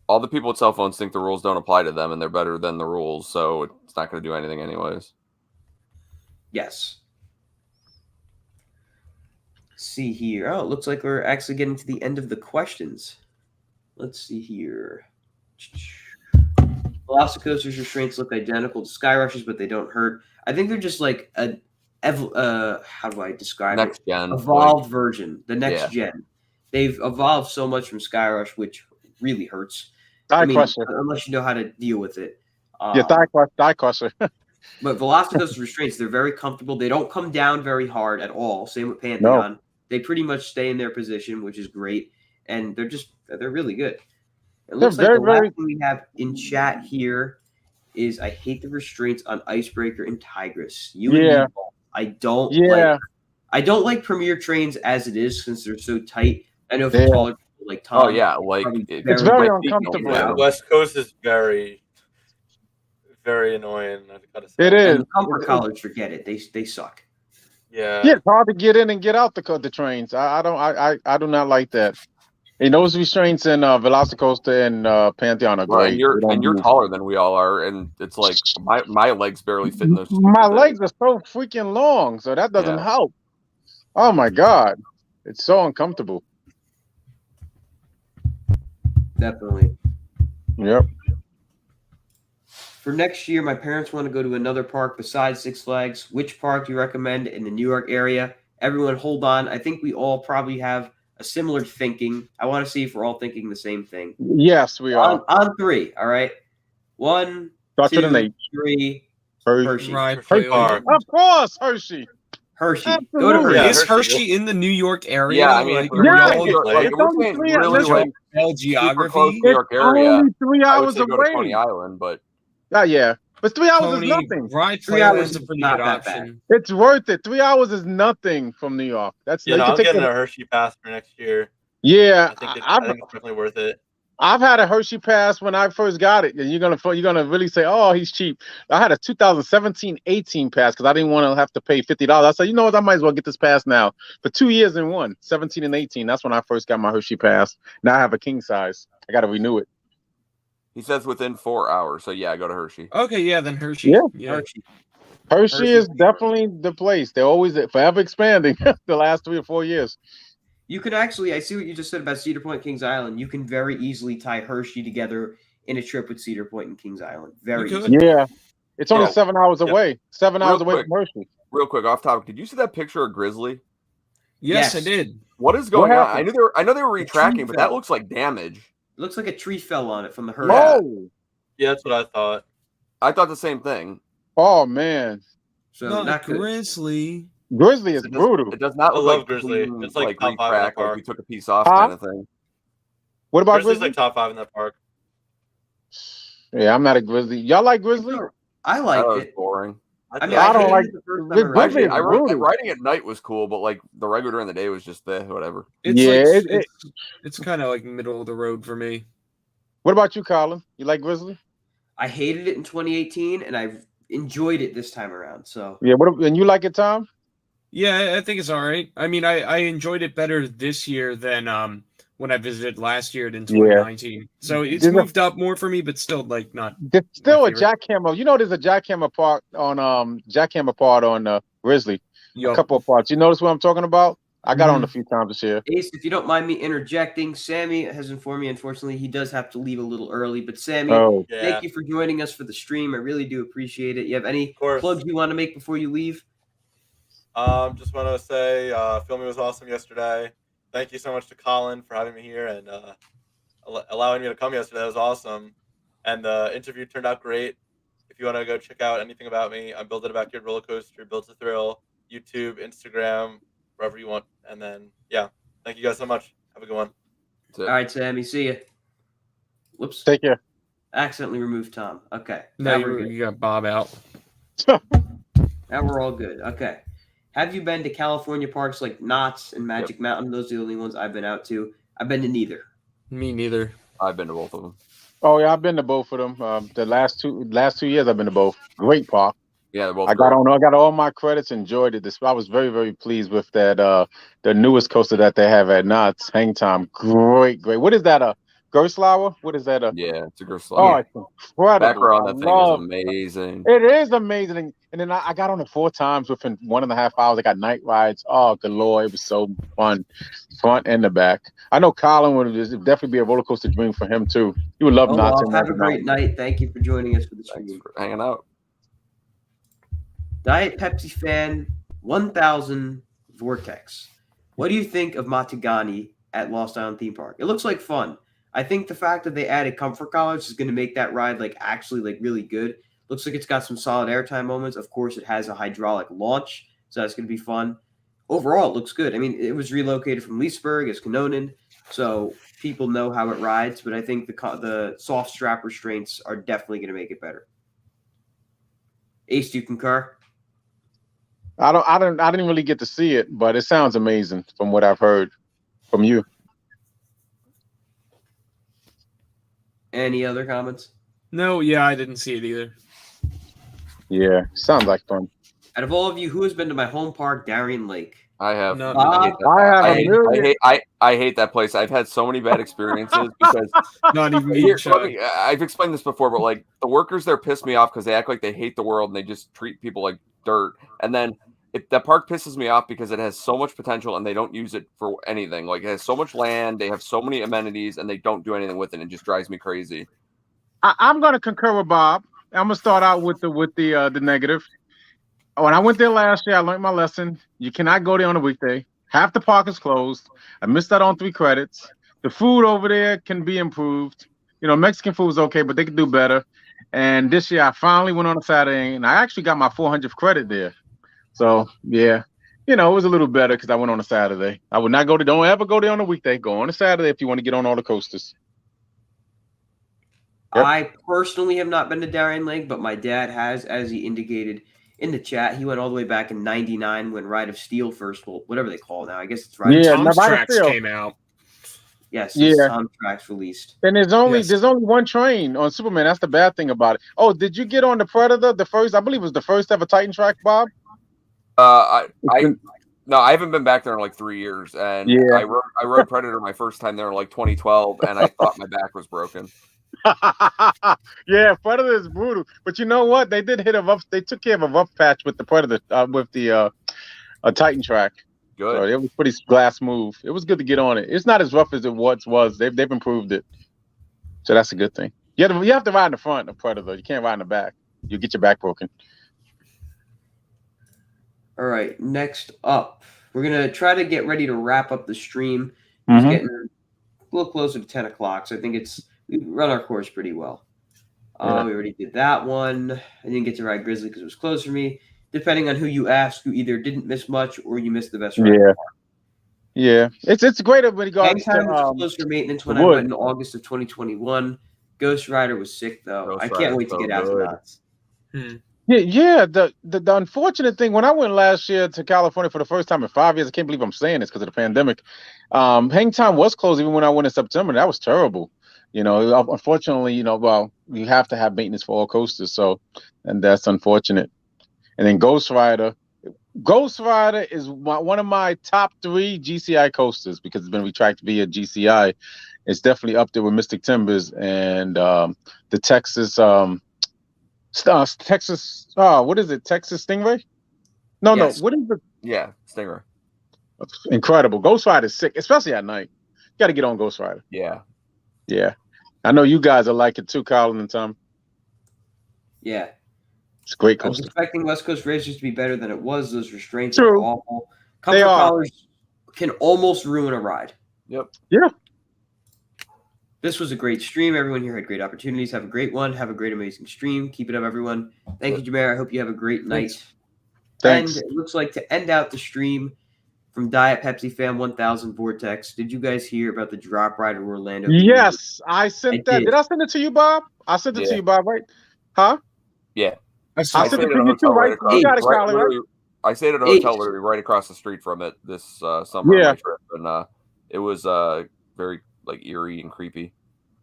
C: All the people with cell phones think the rules don't apply to them, and they're better than the rules, so it's not going to do anything anyways.
A: Yes. See here. Oh, it looks like we're actually getting to the end of the questions. Let's see here. Velocicoaster's restraints look identical to Sky Rushes, but they don't hurt. I think they're just like how do I describe it?
C: Next gen.
A: Evolved version. The next gen. They've evolved so much from Sky Rush, which really hurts. Unless you know how to deal with it.
E: Thigh crusher.
A: But Velocicoaster restraints, they're very comfortable. They don't come down very hard at all. Same with Pantheon. No. They pretty much stay in their position, which is great. And they're really good. It looks like the last thing we have in chat here is I hate the restraints on Icebreaker and Tigris. I don't
E: Yeah.
A: I don't like Premier trains as it is since they're so tight. I know for
E: Yeah.
A: taller people like Tom.
C: Oh yeah, like
A: probably
E: It's very
C: my feet don't
E: uncomfortable.
C: fit
B: Yeah,
C: them.
B: West Coast is very, very annoying. I gotta say.
E: It is.
A: And the comfort collars, forget it. They suck.
B: Yeah.
E: Yeah, it's hard to get in and get out the trains. I do not like that. And those restraints in Velocicoaster and Pantheon are
C: Well,
E: great. They don't
C: you're
E: move.
C: taller than we all are, and it's like my legs barely fit in those.
E: My
C: stupid
E: legs
C: things.
E: are so freaking long, so that doesn't
C: Yeah.
E: help. Oh my god, it's so uncomfortable.
A: Definitely.
E: Yep.
A: For next year, my parents want to go to another park besides Six Flags. Which park do you recommend in the New York area? Everyone, hold on. I think we all probably have a similar thinking. I want to see if we're all thinking the same thing.
E: Yes, we are.
A: On three, all right? 1,
E: Start with
A: 2,
E: an H.
A: 3.
E: Hershey.
A: Hershey.
D: Right,
B: Hershey
D: play
B: Park.
E: Of course, Hershey.
A: Hershey. Go to
E: Absolutely.
A: Hershey.
B: Yeah,
D: Is
B: Hershey.
D: Hershey in the New York area?
C: Yeah, I mean,
D: like,
C: if we're
E: Yeah,
C: saying New York, like,
E: it's
C: if we're
E: only
C: saying
E: 3
C: really
E: listen,
C: like
D: L
C: super close
D: geography.
C: to New York area,
E: only 3
C: I would
E: hours
C: say go to
E: away.
C: Coney Island, but
E: Yeah, but 3 hours
D: Tony,
E: is nothing.
D: Ride
A: 3 hours
D: Playland's a
A: is
D: pretty
A: not
D: good
A: that bad.
D: option.
E: It's worth it. 3 hours is nothing from New York. That's
B: You
E: you
B: know,
E: can
B: I'm
E: take
B: getting
E: the,
B: a Hershey pass for next year.
E: yeah.
B: I think it's definitely worth it.
E: I've had a Hershey pass when I first got it, and you're gonna really say, "Oh, he's cheap." I had a 2017-18 pass because I didn't want to have to pay $50. I said, "You know what? I might as well get this pass now." For 2 years in one, 17 and 18. That's when I first got my Hershey pass. Now I have a king size. I got to renew it.
C: he says within 4 hours. So yeah, go to Hershey.
D: Okay, yeah, then Hershey.
E: Yeah.
A: Hershey.
E: Hershey is definitely the place. They're always forever expanding. The last 3 or 4 years.
A: You can actually, I see what you just said about Cedar Point, Kings Island. You can very easily tie Hershey together in a trip with Cedar Point and Kings Island. Very
D: You could.
A: easily.
E: Yeah, it's only
C: Yeah.
E: 7 hours away. 7 hours
C: Real
E: away
C: quick.
E: from Hershey.
C: Real quick, off topic. Did you see that picture of Grizzly?
D: Yes, I
A: Yes.
D: did.
C: What is going on?
E: happened?
C: I know they were
A: The tree
C: retracting, but that
A: fell.
C: looks like damage.
A: It looks like a tree fell on it from the hurricane.
C: Yeah.
E: Oh,
B: Yeah, that's what I thought.
C: I thought the same thing.
E: oh man,
A: So
D: Not
A: not good.
D: Grizzly.
E: Grizzly is
C: It
E: brutal.
C: does not
B: I
C: look
B: love
C: like
B: Grizzly.
C: clean,
B: It's like
C: like
B: top 5 in that
C: retrack, like
B: park.
C: we took a piece off
E: Huh?
C: kind of thing.
E: What about
B: Grizzly's
E: Grizzly?
B: like top 5 in that park.
E: Yeah, I'm not a Grizzly. Y'all like Grizzly?
A: I
C: That
A: liked
C: was
A: it.
C: boring.
A: I mean,
E: I don't
A: hated
E: like-
A: it the first
E: the
A: time around.
E: Grizzly
C: Actually,
E: is brutal.
C: riding at night was cool, but like the regular during the day was just whatever.
D: It's
E: Yeah,
D: like it's kind of like middle of the road for me.
E: What about you, Colin? You like Grizzly?
A: I hated it in 2018, and I've enjoyed it this time around. So
E: Yeah. And you like it, Tom?
D: Yeah, I think it's all right. I mean, I enjoyed it better this year than when I visited last year in 2019. So it's
E: There's a-
D: moved up more for me, but still like not.
E: There's still a
D: favorite.
E: jackhammer. You know, there's a jackhammer part on Grizzly.
D: Yup.
E: A couple of parts. You notice what I'm talking about? I got on a few times this year.
A: Ace, if you don't mind me interjecting, Sammy has informed me, unfortunately, he does have to leave a little early. But Sammy,
E: Oh,
B: Yeah.
A: thank you for joining us for the stream. I really do appreciate it. You have any
B: Of course.
A: plugs you want to make before you leave?
B: Just want to say, filming was awesome yesterday. Thank you so much to Colin for having me here and allowing me to come yesterday. That was awesome. And the interview turned out great. If you want to go check out anything about me, I'm Building a Backyard Roller Coaster, Build to Thrill, YouTube, Instagram, wherever you want. And then, yeah, thank you guys so much. Have a good one.
C: That's it.
A: All right, Sammy, see you. Whoops.
E: take care.
A: Accidentally removed Tom. Okay.
D: No,
A: Now we're good.
D: you got Bob out.
A: Now we're all good. Okay. Have you been to California parks like Knott's and Magic Mountain? Those are the only ones I've been out to. I've been to neither.
D: Me neither.
C: I've been to both of them.
E: Oh yeah, I've been to both of them. The last 2 years I've been to both. Great park.
C: Yeah, they're both.
E: I got all my credits. Enjoyed it. I was very, very pleased with that. The newest coaster that they have at Knott's, Hang Time. Great. What is that? Gerstlauer? What is that?
C: Yeah, it's a good
E: Oh,
C: slide.
E: it's incredible.
C: Background on that thing
E: love-
C: is amazing.
E: It is amazing. And then I got on it 4 times within 1.5 hours. I got night rides. Oh, galore. It was so fun. Front and the back. I know Colin would definitely be a roller coaster dream for him too. He would love
A: Oh,
E: Knott's.
A: well,
E: and
A: have a
E: Magic
A: great
E: Mountain.
A: night. Thank you for joining us for the
C: Thanks
A: stream.
C: for hanging out.
A: Diet Pepsi fan 1000 Vortex. What do you think of Matagani at Lost Island Theme Park? It looks like fun. I think the fact that they added comfort collars is going to make that ride actually really good. Looks like it's got some solid airtime moments. Of course, it has a hydraulic launch, so that's going to be fun. Overall, it looks good. I mean, it was relocated from Leesburg as Kanonen, so people know how it rides. But I think the soft strap restraints are definitely going to make it better. Ace, do you concur?
E: I didn't really get to see it, but it sounds amazing from what I've heard from you.
A: Any other comments?
D: No, yeah, I didn't see it either.
E: Yeah, sounds like fun.
A: Out of all of you, who has been to my home park, Darien Lake?
C: I have.
D: No.
C: I hate that.
E: I have
C: I
E: a
C: hate,
E: million.
C: I hate that place. I've had so many bad experiences because
D: Not even me.
C: here, I've explained this before, but like the workers there piss me off because they act like they hate the world and they just treat people like dirt. And then that park pisses me off because it has so much potential and they don't use it for anything. Like it has so much land, they have so many amenities, and they don't do anything with it. It just drives me crazy.
E: I'm going to concur with Bob. I'm going to start out with the negative. When I went there last year, I learned my lesson. You cannot go there on a weekday. Half the park is closed. I missed out on 3 credits. The food over there can be improved. You know, Mexican food is okay, but they could do better. And this year, I finally went on a Saturday, and I actually got my 400th credit there. So, yeah, you know, it was a little better because I went on a Saturday. I would not go to, don't ever go there on a weekday. Go on a Saturday if you want to get on all the coasters. Yep.
A: I personally have not been to Darien Lake, but my dad has, as he indicated in the chat. He went all the way back in '99 when Ride of Steel first, well, whatever they call it now. I guess it's Ride of Steel.
D: Tom's Tracks came out.
A: Yes,
E: yeah.
A: Tom's Tracks released.
E: And there's only one train on Superman. That's the bad thing about it. Oh, did you get on the Predator? The first, I believe it was the first ever Titan track, Bob?
C: No, I haven't been back there in like 3 years, and
E: yeah.
C: I rode Predator my first time there in like 2012, and I thought my back was broken.
E: Yeah, Predator is brutal, but you know what? They did hit a rough. They took care of a rough patch with the Predator, with the Titan track.
C: Good.
E: So it was pretty glass move. It was good to get on it. It's not as rough as it once was. They've improved it, so that's a good thing. You have to ride in the front of Predator. You can't ride in the back. You get your back broken.
A: All right, next up, we're gonna try to get ready to wrap up the stream. It's getting a little closer to 10 o'clock, so I think we run our course pretty well. We already did that one. I didn't get to ride Grizzly because it was close for me. Depending on who you ask, you either didn't miss much or you missed the best ride.
E: Yeah. It's great when you go.
A: Hang time was close for maintenance when I went in August of 2021. Ghost Rider was sick though. I can't wait to get out to that.
E: Yeah. The unfortunate thing when I went last year to California for the first time in 5 years, I can't believe I'm saying this because of the pandemic. Hang time was closed even when I went in September. That was terrible. You know, unfortunately, you have to have maintenance for all coasters, and that's unfortunate. And then Ghost Rider is one of my top 3 GCI coasters because it's been retracted via GCI. It's definitely up there with Mystic Timbers and the Texas. Texas. What is it? Texas Stingray? No. What is it?
C: Yeah, Stingray.
E: Incredible. Ghost Rider is sick, especially at night. You got to get on Ghost Rider. Yeah. I know you guys are like it too, Colin and Tom.
A: Yeah.
E: It's a great
A: I
E: coaster.
A: was expecting West Coast Racers to be better than it was. Those restraints
E: True.
A: are awful. Comfort collars can almost ruin a ride.
C: Yep.
E: Yeah.
A: This was a great stream. Everyone here had great opportunities. Have a great one. Have a great, amazing stream. Keep it up, everyone. Thank you, Jameer. I hope you have a great night.
E: Thanks.
A: And it looks like to end out the stream from Diet Pepsi Fan 1000 Vortex. Did you guys hear about the drop ride in Orlando?
E: Yes, I sent that. Did I send it to you, Bob? I sent it to you, Bob, right? Huh?
C: Yeah.
E: I sent it to you too, right? You got it, Colin, right?
C: I stayed at a hotel literally right across the street from it this summer on my trip, and it was very like eerie and creepy.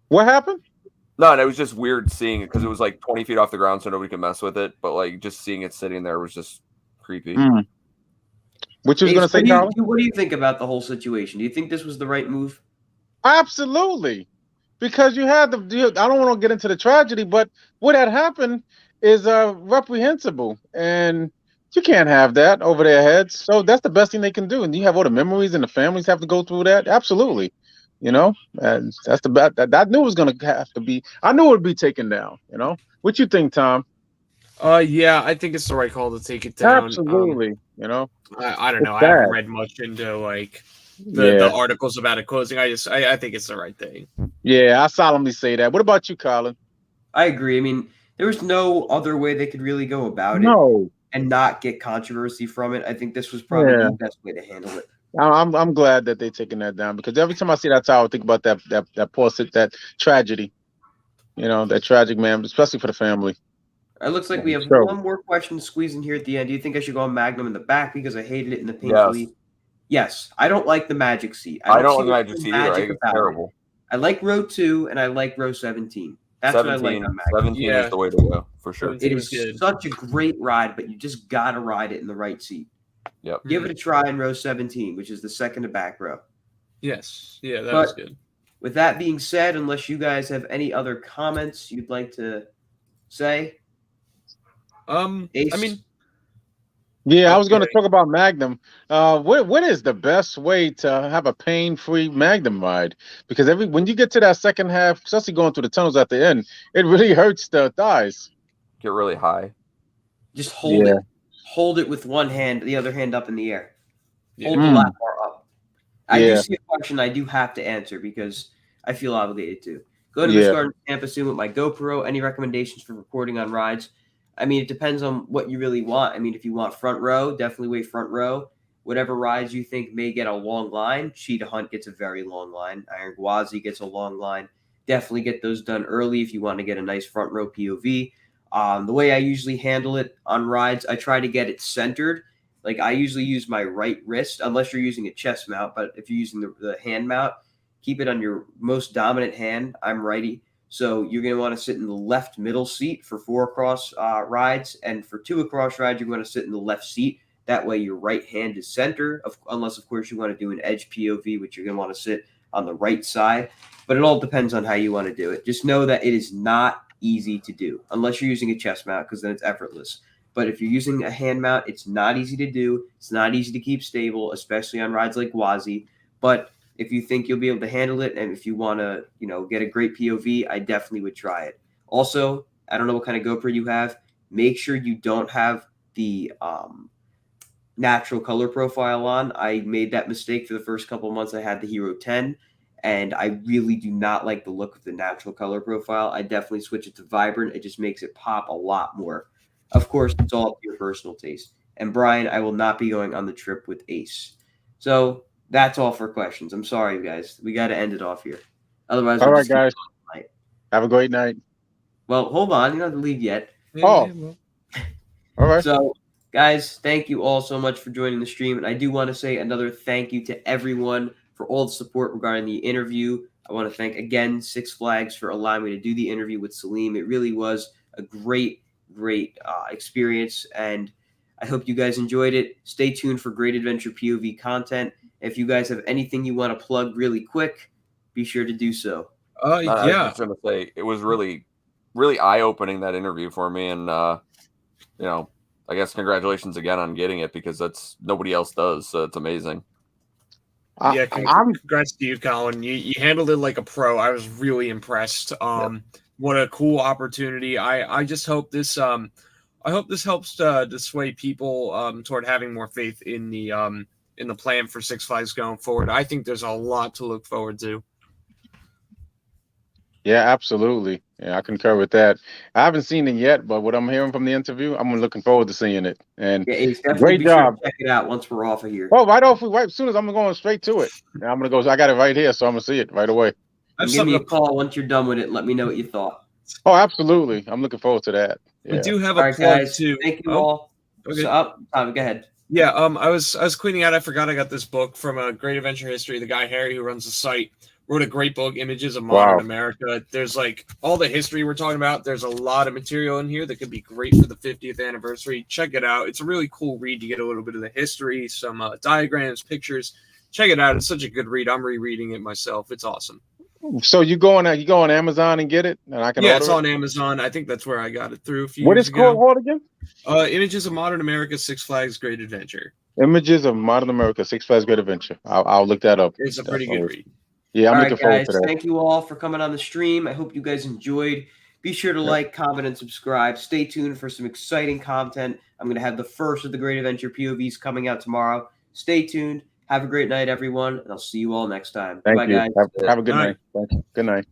E: What happened?
C: No, and it was just weird seeing it because it was like 20 feet off the ground, so nobody could mess with it. But like just seeing it sitting there was just creepy.
E: What you was gonna say, Colin?
A: What do you think about the whole situation? Do you think this was the right move?
E: Absolutely, because you had I don't want to get into the tragedy, but what had happened is reprehensible, and you can't have that over their heads. So that's the best thing they can do, and you have all the memories, and the families have to go through that. Absolutely. You know, and that's the bad. I knew it was going to have to be. I knew it would be taken down. You know, what you think, Tom?
D: Yeah, I think it's the right call to take it down.
E: Absolutely. You know,
D: I don't know. I haven't read much into like the articles about it closing. I think it's the right thing. Yeah,
E: I solemnly say that. What about you, Colin?
A: I agree. I mean, there was no other way they could really go about it and not get controversy from it. I think this was probably the best way to handle it.
E: I'm glad that they're taking that down because every time I see that tower, I think about that poor that tragedy. You know, that tragic man, especially for the family.
A: It looks like we have
E: Sure.
A: one more question to squeeze in here at the end. Do you think I should go on Magnum in the back because I hated it in the painfully? Yes. I don't like the magic seat.
C: I don't
A: see
C: like the
A: what's
C: magic
A: so
C: seat either. I think it's
A: about it.
C: terrible.
A: I like row 2 and I like row 17. That's
C: 17,
A: what I like on Magnum.
C: 17
D: Yeah.
C: is the way to go for sure.
D: 17
A: It
D: was
A: is
D: good.
A: such a great ride, but you just gotta ride it in the right seat.
C: Yep.
A: Give it a try in row 17, which is the second to back row.
D: Yes. Yeah, that was good.
A: With that being said, unless you guys have any other comments you'd like to say, Ace?
D: I mean,
E: Yeah, I was going to
D: Okay.
E: talk about Magnum. What is the best way to have a pain-free Magnum ride? Because when you get to that second half, especially going through the tunnels at the end, it really hurts the thighs.
C: Get really high.
A: Just hold
E: Yeah.
A: it. Hold it with one hand, the other hand up in the air.
D: Yeah.
A: Hold the lap bar up. I
E: Yeah.
A: do see a question I do have to answer because I feel obligated to. Go to
E: Yeah.
A: Miss Garden Tampa soon with my GoPro. Any recommendations for recording on rides? I mean, it depends on what you really want. I mean, if you want front row, definitely wait front row. Whatever rides you think may get a long line, Cheetah Hunt gets a very long line. Iron Gwazi gets a long line. Definitely get those done early if you want to get a nice front row POV. The way I usually handle it on rides, I try to get it centered. Like I usually use my right wrist, unless you're using a chest mount. But if you're using the hand mount, keep it on your most dominant hand. I'm righty. So you're going to want to sit in the left middle seat for 4 across rides. And for 2 across rides, you're going to sit in the left seat. That way your right hand is center, unless, of course, you want to do an edge POV, which you're going to want to sit on the right side. But it all depends on how you want to do it. Just know that it is not easy to do, unless you're using a chest mount, because then it's effortless. But if you're using a hand mount, it's not easy to do. It's not easy to keep stable, especially on rides like Gwazi. But if you think you'll be able to handle it, and if you want to, get a great POV, I definitely would try it. Also, I don't know what kind of GoPro you have. Make sure you don't have the natural color profile on. I made that mistake for the first couple of months. I had the Hero 10, and I really do not like the look of the natural color profile. I definitely switch it to vibrant. It just makes it pop a lot more. Of course, it's all up to your personal taste. And Brian, I will not be going on the trip with Ace. So that's all for questions. I'm sorry, you guys. We got to end it off here. Otherwise,
E: All
A: we'll
E: right,
A: just keep
E: guys.
A: going tonight.
E: Have a great night.
A: Well, hold on. You don't have to leave yet.
E: Oh. All right.
A: So, guys, thank you all so much for joining the stream. And I do want to say another thank you to everyone for all the support regarding the interview. I want to thank, again, Six Flags for allowing me to do the interview with Selim. It really was a great experience, and I hope you guys enjoyed it. Stay tuned for Great Adventure POV content. If you guys have anything you want to plug really quick, be sure to do so.
C: I was just going to say, it was really, really eye-opening, that interview for me, and I guess congratulations again on getting it, because that's nobody else does, so it's amazing.
D: Congrats to you, Colin. You handled it like a pro. I was really impressed. What a cool opportunity. I just hope this helps to sway people toward having more faith in the plan for Six Flags going forward. I think there's a lot to look forward to.
E: Yeah, absolutely. Yeah, I concur with that. I haven't seen it yet, but what I'm hearing from the interview, I'm looking forward to seeing it. And
A: yeah, Ace,
E: great job.
A: Sure, check it out once we're off of here.
E: Oh, right as soon as I'm going straight to it. And I'm gonna go. I got it right here, so I'm gonna see it right away.
A: Give me a call once you're done with it. Let me know what you thought.
E: Oh, absolutely. I'm looking forward to that. Yeah.
D: We do have
A: all
D: a
A: right,
D: plug
A: guys.
D: too.
A: Thank you all.
D: Okay.
A: So, Tom, go ahead.
D: Yeah, I was cleaning out. I forgot I got this book from a Great Adventure History. The guy Harry, who runs the site, wrote a great book, Images of Modern America. There's like all the history we're talking about. There's a lot of material in here that could be great for the 50th anniversary. Check it out. It's a really cool read. You get a little bit of the history, some diagrams, pictures. Check it out. It's such a good read. I'm rereading it myself. It's awesome.
E: So you go on Amazon and get it, and I can order
D: it's
E: it?
D: on Amazon. I think that's where I got it through a few
E: What
D: years
E: is
D: ago.
E: called again?
D: Images of Modern America, Six Flags Great Adventure.
E: Images of Modern America, Six Flags Great Adventure. I'll look that up.
D: It's a pretty good read.
E: Yeah, I'm looking forward
A: guys,
E: to that.
A: Thank you all for coming on the stream. I hope you guys enjoyed. Be sure to like, comment, and subscribe. Stay tuned for some exciting content. I'm going to have the first of the Great Adventure POVs coming out tomorrow. Stay tuned. Have a great night, everyone, and I'll see you all next time.
E: Thank
A: Bye,
E: you.
A: guys.
E: Have a good night. Thank you. Good night.